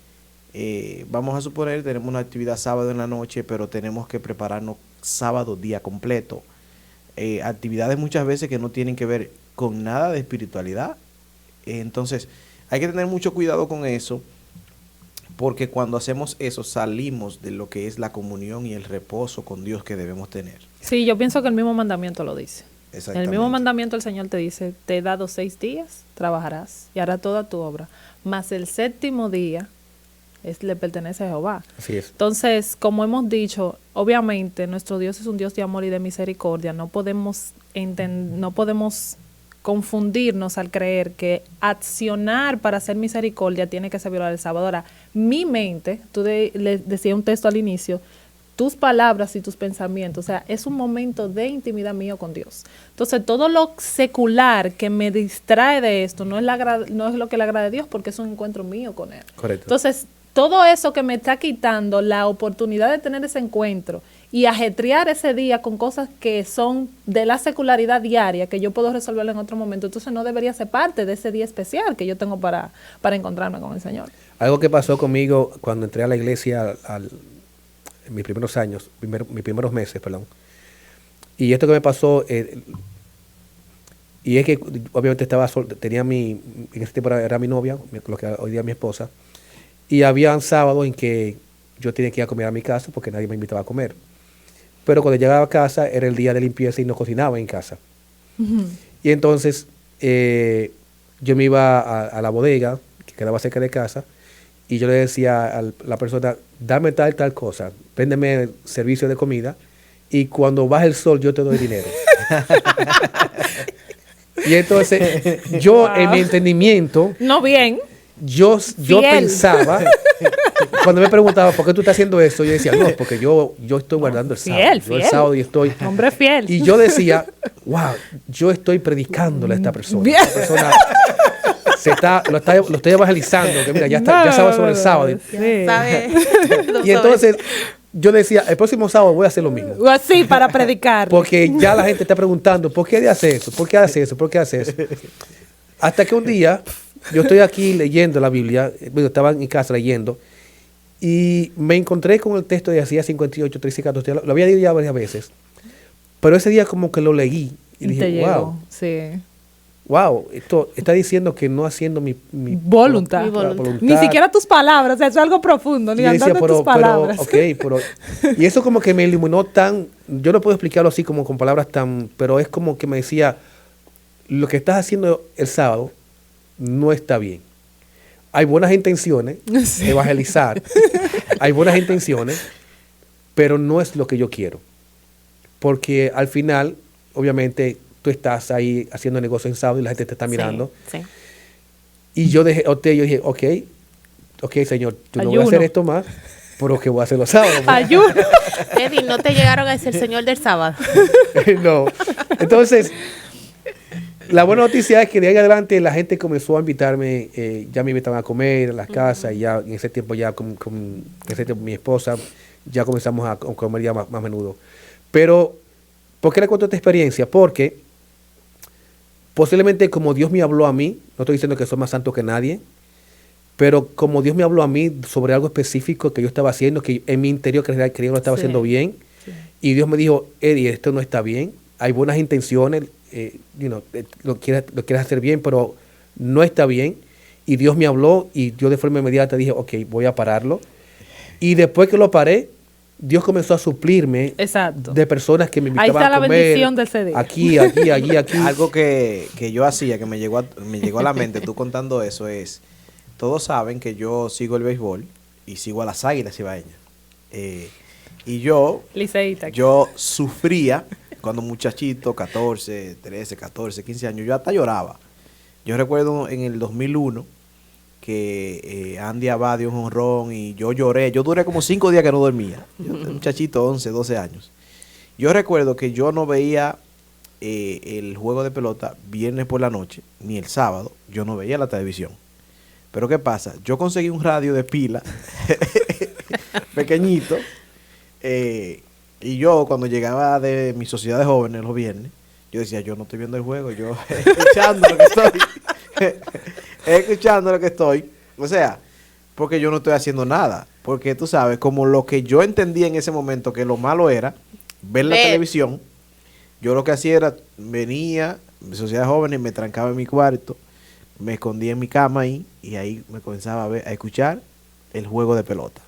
vamos a suponer, tenemos una actividad sábado en la noche, pero tenemos que prepararnos sábado día completo. Actividades muchas veces que no tienen que ver con nada de espiritualidad. Entonces, hay que tener mucho cuidado con eso, porque cuando hacemos eso salimos de lo que es la comunión y el reposo con Dios que debemos tener. Sí, yo pienso que el mismo mandamiento lo dice. En el Exactamente. mismo mandamiento el Señor te dice, te he dado 6 días, trabajarás y harás toda tu obra, mas el séptimo día le pertenece a Jehová. Así es. Entonces, como hemos dicho, obviamente nuestro Dios es un Dios de amor y de misericordia. No podemos confundirnos al creer que accionar para hacer misericordia tiene que ser violar el sábado. Ahora, mi mente, le decía un texto al inicio, tus palabras y tus pensamientos, o sea, es un momento de intimidad mío con Dios. Entonces, todo lo secular que me distrae de esto no es lo que le agrada a Dios, porque es un encuentro mío con Él. Correcto. Entonces, todo eso que me está quitando la oportunidad de tener ese encuentro y ajetrear ese día con cosas que son de la secularidad diaria, que yo puedo resolverlo en otro momento, entonces no debería ser parte de ese día especial que yo tengo para encontrarme con el Señor. Algo que pasó conmigo cuando entré a la iglesia en mis primeros años, mis primeros meses, perdón. Y esto que me pasó, y es que obviamente tenía en ese tiempo era mi novia, lo que hoy día es mi esposa, y había sábados en que yo tenía que ir a comer a mi casa porque nadie me invitaba a comer. Pero cuando llegaba a casa era el día de limpieza y no cocinaba en casa. Uh-huh. Y entonces yo me iba a la bodega, que quedaba cerca de casa, y yo le decía a la persona, dame tal cosa, véndeme servicio de comida, y cuando baje el sol yo te doy dinero. Y entonces yo en mi entendimiento... No bien. Yo pensaba, cuando me preguntaba por qué tú estás haciendo esto, yo decía, no, porque yo estoy guardando el sábado. Yo el sábado y estoy... Hombre fiel. Y yo decía, wow, yo estoy predicándole a esta persona. Esta persona lo está evangelizando, que mira, ya sabe sobre el sábado. Sí. ¿Sabe? Y entonces yo decía, el próximo sábado voy a hacer lo mismo. Sí, para predicar. Porque ya la gente está preguntando, ¿por qué hace eso? ¿Por qué hace eso? ¿Por qué hace eso? Hasta que un día, yo estoy aquí leyendo la Biblia, bueno, estaba en mi casa leyendo, y me encontré con el texto de Isaías 58, 13 y 14. Lo había leído ya varias veces, pero ese día como que lo leí y Te dije, llegó, sí. wow, esto está diciendo que no haciendo mi Voluntad. Mi voluntad. Ni siquiera tus palabras, o sea, eso es algo profundo, ni Y yo decía, andando tus palabras. y eso como que me iluminó yo no puedo explicarlo así como con palabras pero es como que me decía, lo que estás haciendo el sábado no está bien. Hay buenas intenciones, Sí. evangelizar, hay buenas intenciones, pero no es lo que yo quiero. Porque al final, obviamente, tú estás ahí haciendo negocio en sábado y la gente te está mirando. Sí. Y yo dije, ok, Señor, yo no voy a hacer esto más, pero que voy a hacer los sábados. Ayuno. Eddie, ¿no te llegaron a ser Señor del sábado? No. Entonces, la buena noticia es que de ahí en adelante la gente comenzó a invitarme, ya me invitaban a comer en las casas, y ya en ese tiempo mi esposa, ya comenzamos a comer ya más a menudo. Pero, ¿por qué le cuento esta experiencia? Porque posiblemente como Dios me habló a mí, no estoy diciendo que soy más santo que nadie, pero como Dios me habló a mí sobre algo específico que yo estaba haciendo, que en mi interior creía que yo lo estaba haciendo bien, y Dios me dijo, Eddie, esto no está bien, hay buenas intenciones, lo quieres hacer bien, pero no está bien, y Dios me habló, y yo de forma inmediata dije, ok, voy a pararlo, y después que lo paré, Dios comenzó a suplirme Exacto. de personas que me Ahí invitaban está a la comer. bendición de ese día. Aquí, allí. Algo que yo hacía, que me llegó a la mente, tú contando eso, es, todos saben que yo sigo el béisbol y sigo a las Águilas Ibaeñas. Y Liceísta. yo sufría cuando muchachito, 14, 13, 14, 15 años, yo hasta lloraba. Yo recuerdo en el 2001 que Andy Abad dio un jonrón y yo lloré. Yo duré como 5 días que no dormía. Yo era un muchachito, 11, 12 años. Yo recuerdo que yo no veía el juego de pelota viernes por la noche, ni el sábado. Yo no veía la televisión. Pero ¿qué pasa? Yo conseguí un radio de pila pequeñito. Y yo cuando llegaba de mi sociedad de jóvenes los viernes, yo decía, yo no estoy viendo el juego, yo escuchando lo que estoy. Escuchando lo que estoy. O sea, porque yo no estoy haciendo nada. Porque tú sabes, como lo que yo entendía en ese momento, que lo malo era ver la televisión, yo lo que hacía era, venía, mi sociedad de jóvenes, me trancaba en mi cuarto, me escondía en mi cama ahí, y ahí me comenzaba a escuchar el juego de pelota.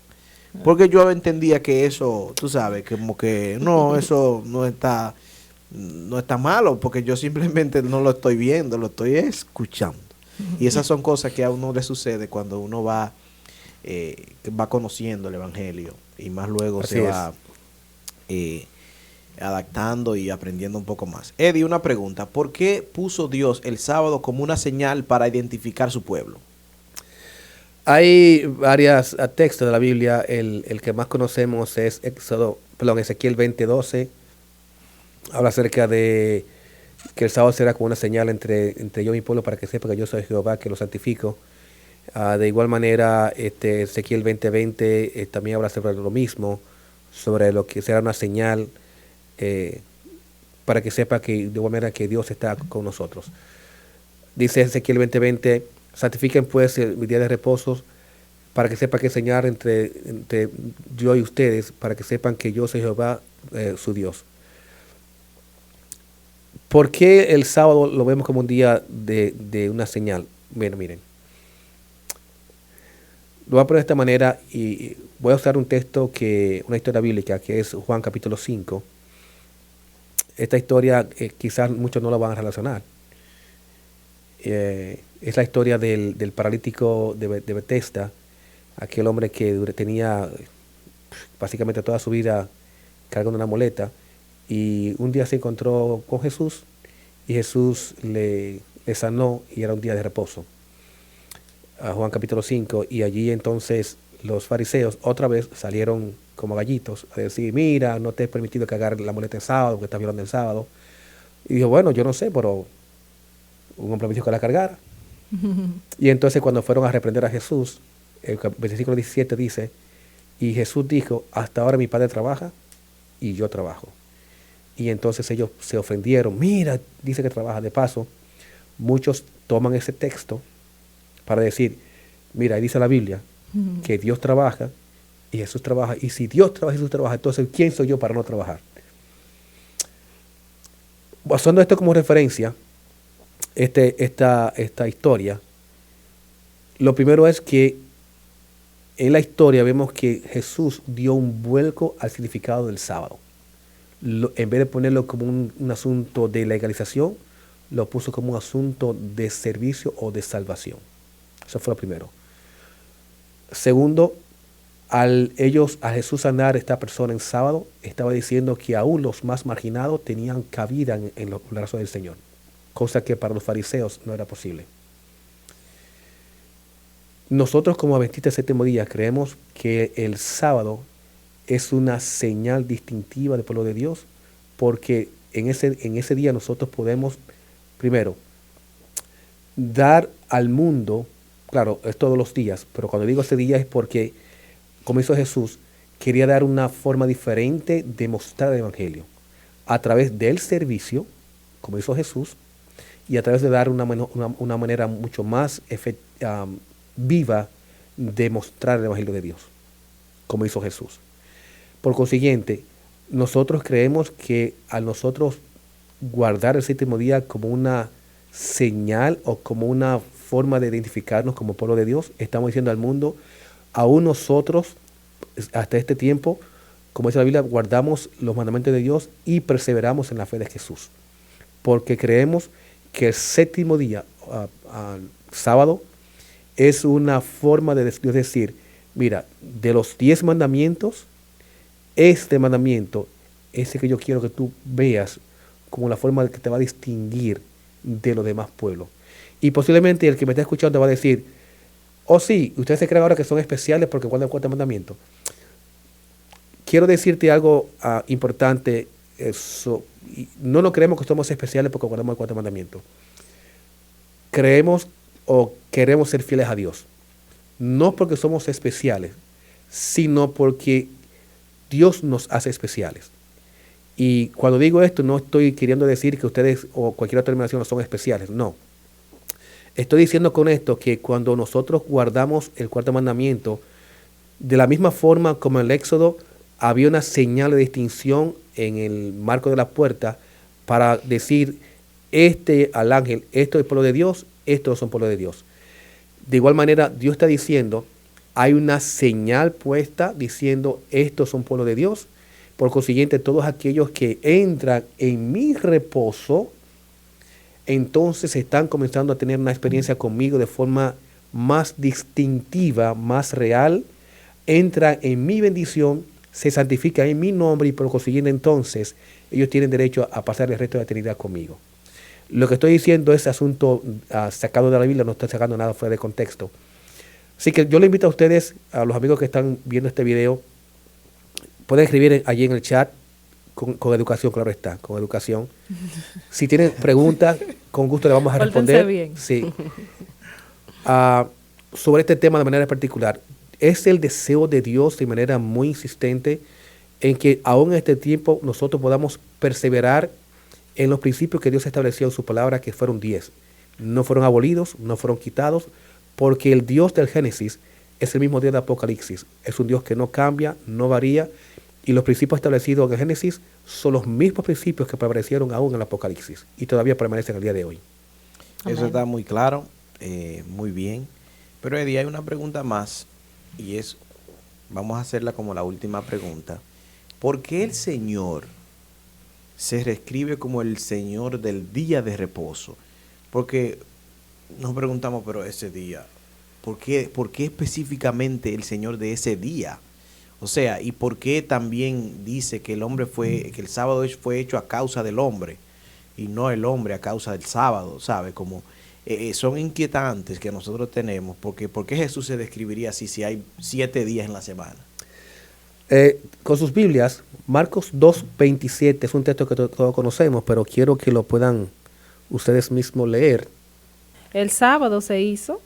Porque yo entendía que eso, tú sabes, como que no, eso no está malo, porque yo simplemente no lo estoy viendo, lo estoy escuchando. Y esas son cosas que a uno le sucede cuando uno va conociendo el Evangelio, y más luego Así se va adaptando y aprendiendo un poco más. Eddie, una pregunta, ¿por qué puso Dios el sábado como una señal para identificar su pueblo? Hay varios textos de la Biblia. El que más conocemos es Ezequiel 20:12. Habla acerca de que el sábado será como una señal entre yo y mi pueblo, para que sepa que yo soy Jehová, que lo santifico. De igual manera, Ezequiel 20:20 también habla sobre lo mismo, sobre lo que será una señal, para que sepa que de igual manera que Dios está con nosotros. Dice Ezequiel 20:20, santifiquen pues el día de reposo, para que sepa que señal entre yo y ustedes, para que sepan que yo soy Jehová, su Dios. ¿Por qué el sábado lo vemos como un día de una señal? Bueno, miren. Lo voy a poner de esta manera y voy a usar un texto, una historia bíblica, que es Juan capítulo 5. Esta historia quizás muchos no la van a relacionar. Es la historia del paralítico de Bethesda, aquel hombre que tenía básicamente toda su vida cargando una muleta, y un día se encontró con Jesús y Jesús le sanó, y era un día de reposo. Juan capítulo 5, y allí entonces los fariseos otra vez salieron como gallitos a decir, mira, no te he permitido cargar la muleta el sábado, porque estás violando el sábado. Y dijo, bueno, yo no sé, pero un hombre me dijo que la cargara. Y entonces cuando fueron a reprender a Jesús, el versículo 17 dice, y Jesús dijo, hasta ahora mi padre trabaja y yo trabajo. Y entonces ellos se ofendieron. Mira, dice que trabaja. De paso, muchos toman ese texto para decir, mira, ahí dice la Biblia que Dios trabaja y Jesús trabaja. Y si Dios trabaja y Jesús trabaja, entonces ¿quién soy yo para no trabajar? Usando esto como referencia, esta historia, lo primero es que en la historia vemos que Jesús dio un vuelco al significado del sábado. En vez de ponerlo como un asunto de legalización, lo puso como un asunto de servicio o de salvación. Eso fue lo primero. Segundo, a Jesús sanar a esta persona en sábado, estaba diciendo que aún los más marginados tenían cabida en los brazos del Señor, cosa que para los fariseos no era posible. Nosotros como adventistas del séptimo día creemos que el sábado es una señal distintiva del pueblo de Dios, porque en ese día nosotros podemos, primero, dar al mundo, claro, es todos los días, pero cuando digo ese día es porque, como hizo Jesús, quería dar una forma diferente de mostrar el Evangelio, a través del servicio, como hizo Jesús, y a través de dar una manera mucho más viva de mostrar el Evangelio de Dios, como hizo Jesús. Por consiguiente, nosotros creemos que al nosotros guardar el séptimo día como una señal o como una forma de identificarnos como pueblo de Dios, estamos diciendo al mundo, aún nosotros, hasta este tiempo, como dice la Biblia, guardamos los mandamientos de Dios y perseveramos en la fe de Jesús. Porque creemos que el séptimo día, sábado, es una forma de Dios decir, mira, de los 10 mandamientos, este mandamiento es el que yo quiero que tú veas como la forma que te va a distinguir de los demás pueblos. Y posiblemente el que me está escuchando va a decir, oh sí, ustedes se creen ahora que son especiales porque guardan el cuarto mandamiento. Quiero decirte algo importante. No nos creemos que somos especiales porque guardamos el cuarto mandamiento. Creemos o queremos ser fieles a Dios. No porque somos especiales, sino porque Dios nos hace especiales. Y cuando digo esto, no estoy queriendo decir que ustedes o cualquier otra denominación no son especiales, no. Estoy diciendo con esto que cuando nosotros guardamos el cuarto mandamiento, de la misma forma como en el Éxodo, había una señal de distinción en el marco de la puerta para decir al ángel, esto es pueblo de Dios, estos son pueblo de Dios. De igual manera, Dios está diciendo, hay una señal puesta diciendo, estos son pueblo de Dios. Por consiguiente, todos aquellos que entran en mi reposo, entonces están comenzando a tener una experiencia conmigo de forma más distintiva, más real, entran en mi bendición, se santifican en mi nombre y por consiguiente entonces ellos tienen derecho a pasar el resto de la eternidad conmigo. Lo que estoy diciendo es asunto sacado de la Biblia, no estoy sacando nada fuera de contexto. Así que yo le invito a ustedes, a los amigos que están viendo este video, pueden escribir allí en el chat, con educación, claro está, con educación. Si tienen preguntas, con gusto le vamos a responder. Bien. Sí. Sobre este tema de manera particular, es el deseo de Dios de manera muy insistente en que aún en este tiempo nosotros podamos perseverar en los principios que Dios estableció en su palabra, que fueron 10. No fueron abolidos, no fueron quitados, porque el Dios del Génesis es el mismo Dios de Apocalipsis. Es un Dios que no cambia, no varía, y los principios establecidos en el Génesis son los mismos principios que permanecieron aún en el Apocalipsis y todavía permanecen al día de hoy. Eso Amén. está muy claro, muy bien. Pero Eddie, hay una pregunta más y vamos a hacerla como la última pregunta. ¿Por qué el Señor se reescribe como el Señor del día de reposo? Porque nos preguntamos, pero ese día, ¿por qué específicamente el Señor de ese día? O sea, ¿y por qué también dice que que el sábado fue hecho a causa del hombre y no el hombre a causa del sábado? ¿Sabe? Como son inquietantes que nosotros tenemos, porque ¿por qué Jesús se describiría así si hay 7 días en la semana? Con sus Biblias, Marcos 2:27 es un texto que todos conocemos, pero quiero que lo puedan ustedes mismos leer. El sábado se hizo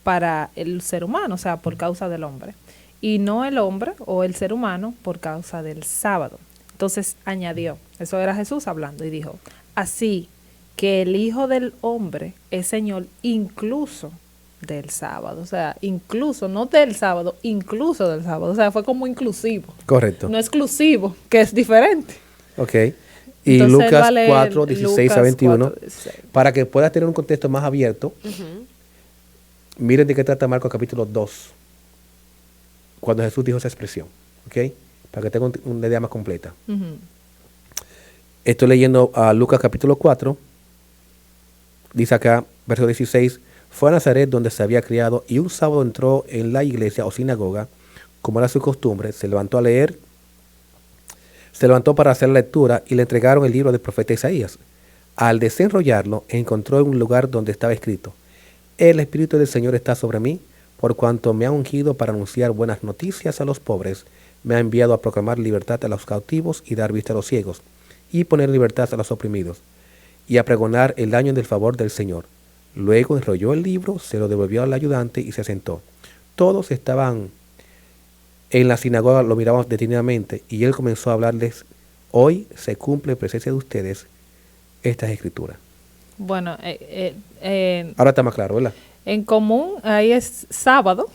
para el ser humano, o sea, por causa del hombre, y no el hombre o el ser humano por causa del sábado. Entonces añadió, eso era Jesús hablando, y dijo, así que el Hijo del Hombre es Señor incluso del sábado, o sea, incluso, no del sábado, incluso del sábado, o sea, fue como inclusivo. Correcto. No exclusivo, que es diferente. Ok. Y Entonces, él va a Lucas leer 4, 16 a Lucas 21, 4, 16. para que puedas tener un contexto más abierto, miren de qué trata Marcos capítulo 2, cuando Jesús dijo esa expresión, ¿ok? Para que tengan una idea más completa. Ujú. Estoy leyendo a Lucas capítulo 4, dice acá, verso 16, fue a Nazaret donde se había criado y un sábado entró en la iglesia o sinagoga, como era su costumbre, se levantó a leer, se levantó para hacer la lectura y le entregaron el libro del profeta Isaías. Al desenrollarlo, encontró en un lugar donde estaba escrito, el Espíritu del Señor está sobre mí, por cuanto me ha ungido para anunciar buenas noticias a los pobres, me ha enviado a proclamar libertad a los cautivos y dar vista a los ciegos, y poner libertad a los oprimidos, y a pregonar el año del favor del Señor. Luego enrolló el libro, se lo devolvió al ayudante y se sentó. Todos estaban en la sinagoga, lo miraban detenidamente, y él comenzó a hablarles, hoy se cumple en presencia de ustedes estas escrituras. Bueno, Ahora está más claro, ¿verdad? en común, ahí es sábado,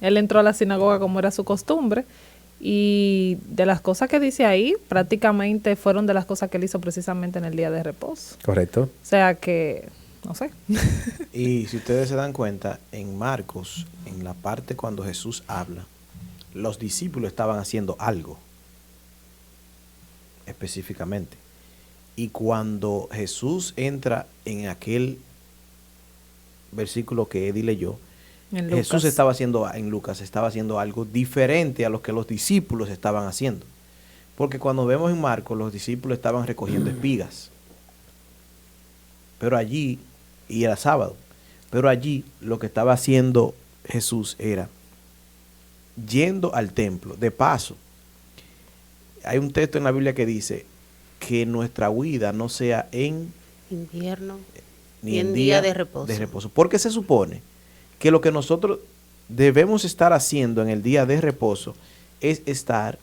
él entró a la sinagoga como era su costumbre, y de las cosas que dice ahí, prácticamente fueron de las cosas que él hizo precisamente en el día de reposo. Correcto. O sea que, no sé. Y si ustedes se dan cuenta, en Marcos, en la parte cuando Jesús habla, los discípulos estaban haciendo algo específicamente. Y cuando Jesús entra en aquel versículo que Eddie leyó, En Lucas. Jesús estaba haciendo, en Lucas, estaba haciendo algo diferente a lo que los discípulos estaban haciendo. Porque cuando vemos en Marcos, los discípulos estaban recogiendo espigas. Pero allí, y era sábado, pero allí lo que estaba haciendo Jesús era yendo al templo. De paso, hay un texto en la Biblia que dice que nuestra huida no sea en Invierno ni y en en día día de reposo. Porque se supone que lo que nosotros debemos estar haciendo en el día de reposo es estar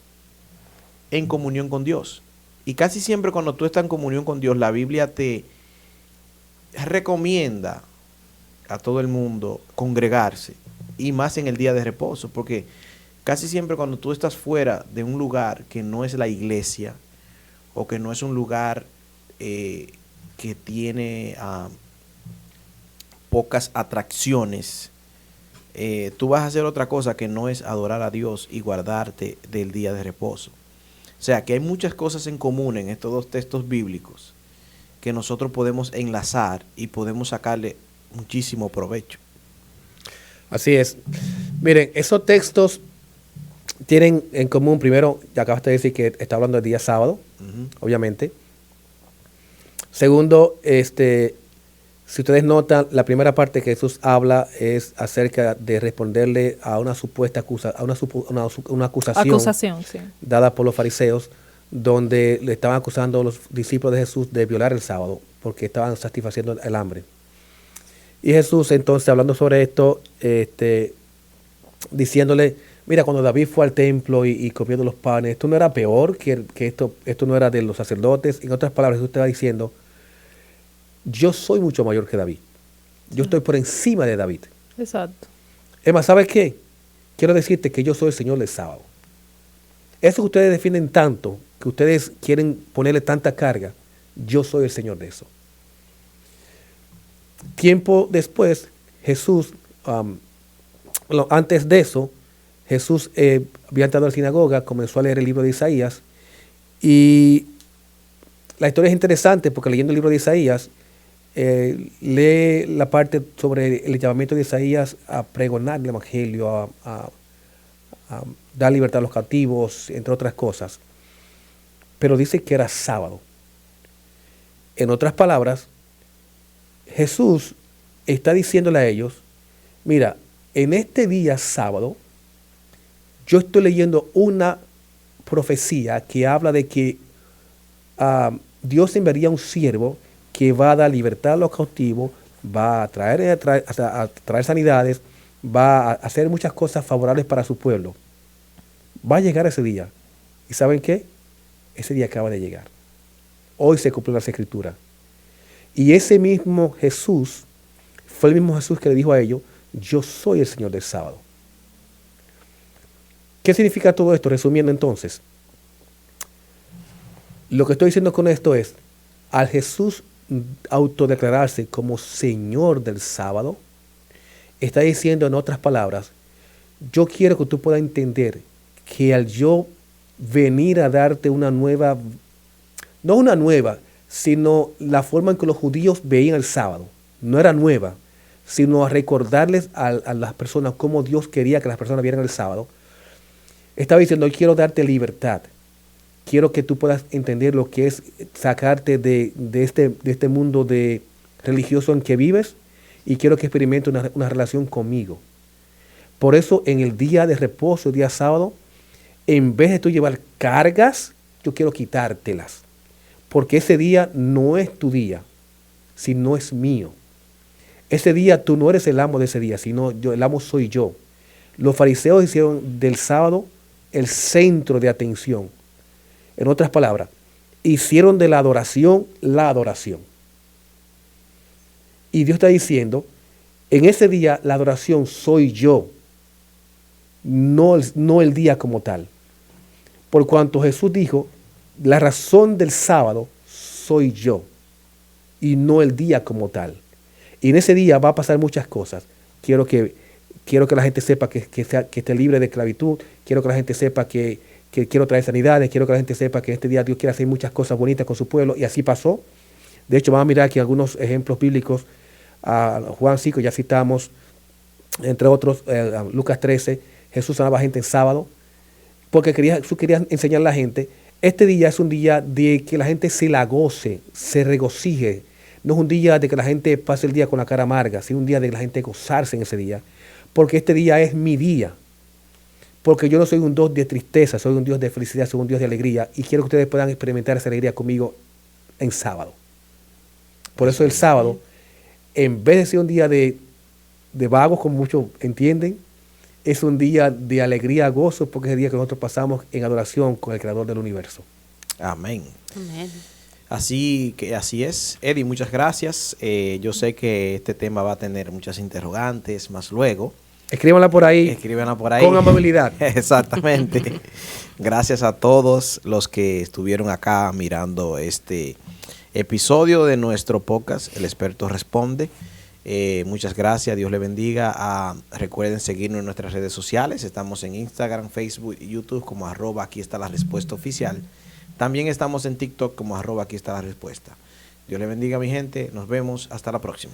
en comunión con Dios. Y casi siempre cuando tú estás en comunión con Dios, la Biblia te recomienda a todo el mundo congregarse, y más en el día de reposo, porque casi siempre cuando tú estás fuera de un lugar que no es la iglesia, o que no es un lugar que tiene pocas atracciones, tú vas a hacer otra cosa que no es adorar a Dios y guardarte del día de reposo. O sea que hay muchas cosas en común en estos dos textos bíblicos que nosotros podemos enlazar y podemos sacarle muchísimo provecho. Así es. Miren, esos textos tienen en común, primero, ya acabaste de decir que está hablando del día sábado, obviamente. Segundo, si ustedes notan, la primera parte que Jesús habla es acerca de responderle a una supuesta una acusación Sí. dada por los fariseos, donde le estaban acusando a los discípulos de Jesús de violar el sábado, porque estaban satisfaciendo el hambre. Y Jesús, entonces, hablando sobre esto, diciéndole, mira, cuando David fue al templo y comió de los panes, esto no era peor que esto no era de los sacerdotes. En otras palabras, Jesús estaba diciendo, yo soy mucho mayor que David. Yo estoy por encima de David. Exacto. Es más, ¿sabes qué? Quiero decirte que yo soy el Señor del sábado. Eso que ustedes defienden tanto, que ustedes quieren ponerle tanta carga, yo soy el Señor de eso. Tiempo después, Jesús, antes de eso, Jesús había entrado a la sinagoga, comenzó a leer el libro de Isaías, y la historia es interesante porque leyendo el libro de Isaías, lee la parte sobre el llamamiento de Isaías a pregonar el evangelio, a dar libertad a los cautivos, entre otras cosas. Pero dice que era sábado. En otras palabras, Jesús está diciéndole a ellos, mira, en este día sábado, yo estoy leyendo una profecía que habla de que Dios enviaría un siervo que va a dar libertad a los cautivos, va a traer sanidades, va a hacer muchas cosas favorables para su pueblo. Va a llegar ese día. ¿Y saben qué? Ese día acaba de llegar. Hoy se cumplió las escrituras. Y ese mismo Jesús fue el mismo Jesús que le dijo a ellos, yo soy el Señor del sábado. ¿Qué significa todo esto? Resumiendo entonces, lo que estoy diciendo con esto es, al Jesús autodeclararse como Señor del sábado, está diciendo en otras palabras, yo quiero que tú puedas entender que al yo venir a darte una nueva, no una nueva, sino la forma en que los judíos veían el sábado, no era nueva, sino a recordarles a las personas cómo Dios quería que las personas vieran el sábado, estaba diciendo, quiero darte libertad. Quiero que tú puedas entender lo que es sacarte de este mundo religioso en que vives y quiero que experimentes una relación conmigo. Por eso en el día de reposo, el día sábado, en vez de tú llevar cargas, yo quiero quitártelas. Porque ese día no es tu día, sino es mío. Ese día tú no eres el amo de ese día, sino el amo soy yo. Los fariseos hicieron del sábado el centro de atención. En otras palabras, hicieron de la adoración la adoración. Y Dios está diciendo, en ese día la adoración soy yo, no el día como tal. Por cuanto Jesús dijo, la razón del sábado soy yo y no el día como tal. Y en ese día va a pasar muchas cosas. Quiero que la gente sepa que esté libre de esclavitud. Quiero que la gente sepa que quiero traer sanidades. Quiero que la gente sepa que este día Dios quiere hacer muchas cosas bonitas con su pueblo. Y así pasó. De hecho, vamos a mirar aquí algunos ejemplos bíblicos. Juan 5 ya citamos. Entre otros, Lucas 13. Jesús sanaba gente en sábado. Porque Jesús quería enseñar a la gente. Este día es un día de que la gente se la goce, se regocije. No es un día de que la gente pase el día con la cara amarga, sino un día de que la gente gozarse en ese día. Porque este día es mi día. Porque yo no soy un Dios de tristeza, soy un Dios de felicidad, soy un Dios de alegría. Y quiero que ustedes puedan experimentar esa alegría conmigo en sábado. Por eso el sábado, en vez de ser un día de vagos, como muchos entienden, es un día de alegría, gozo, porque es el día que nosotros pasamos en adoración con el Creador del universo. Amén. Amén. Así es. Eddie, muchas gracias. Yo sé que este tema va a tener muchas interrogantes más luego. Escríbanla por ahí. Escríbanla por ahí. Con amabilidad. Exactamente. Gracias a todos los que estuvieron acá mirando este episodio de nuestro podcast, El Experto Responde. Muchas gracias, Dios le bendiga. Recuerden seguirnos en nuestras redes sociales. Estamos en Instagram, Facebook y YouTube como @aquí está la respuesta oficial. También estamos en TikTok como @aquí está la respuesta. Dios le bendiga, mi gente. Nos vemos. Hasta la próxima.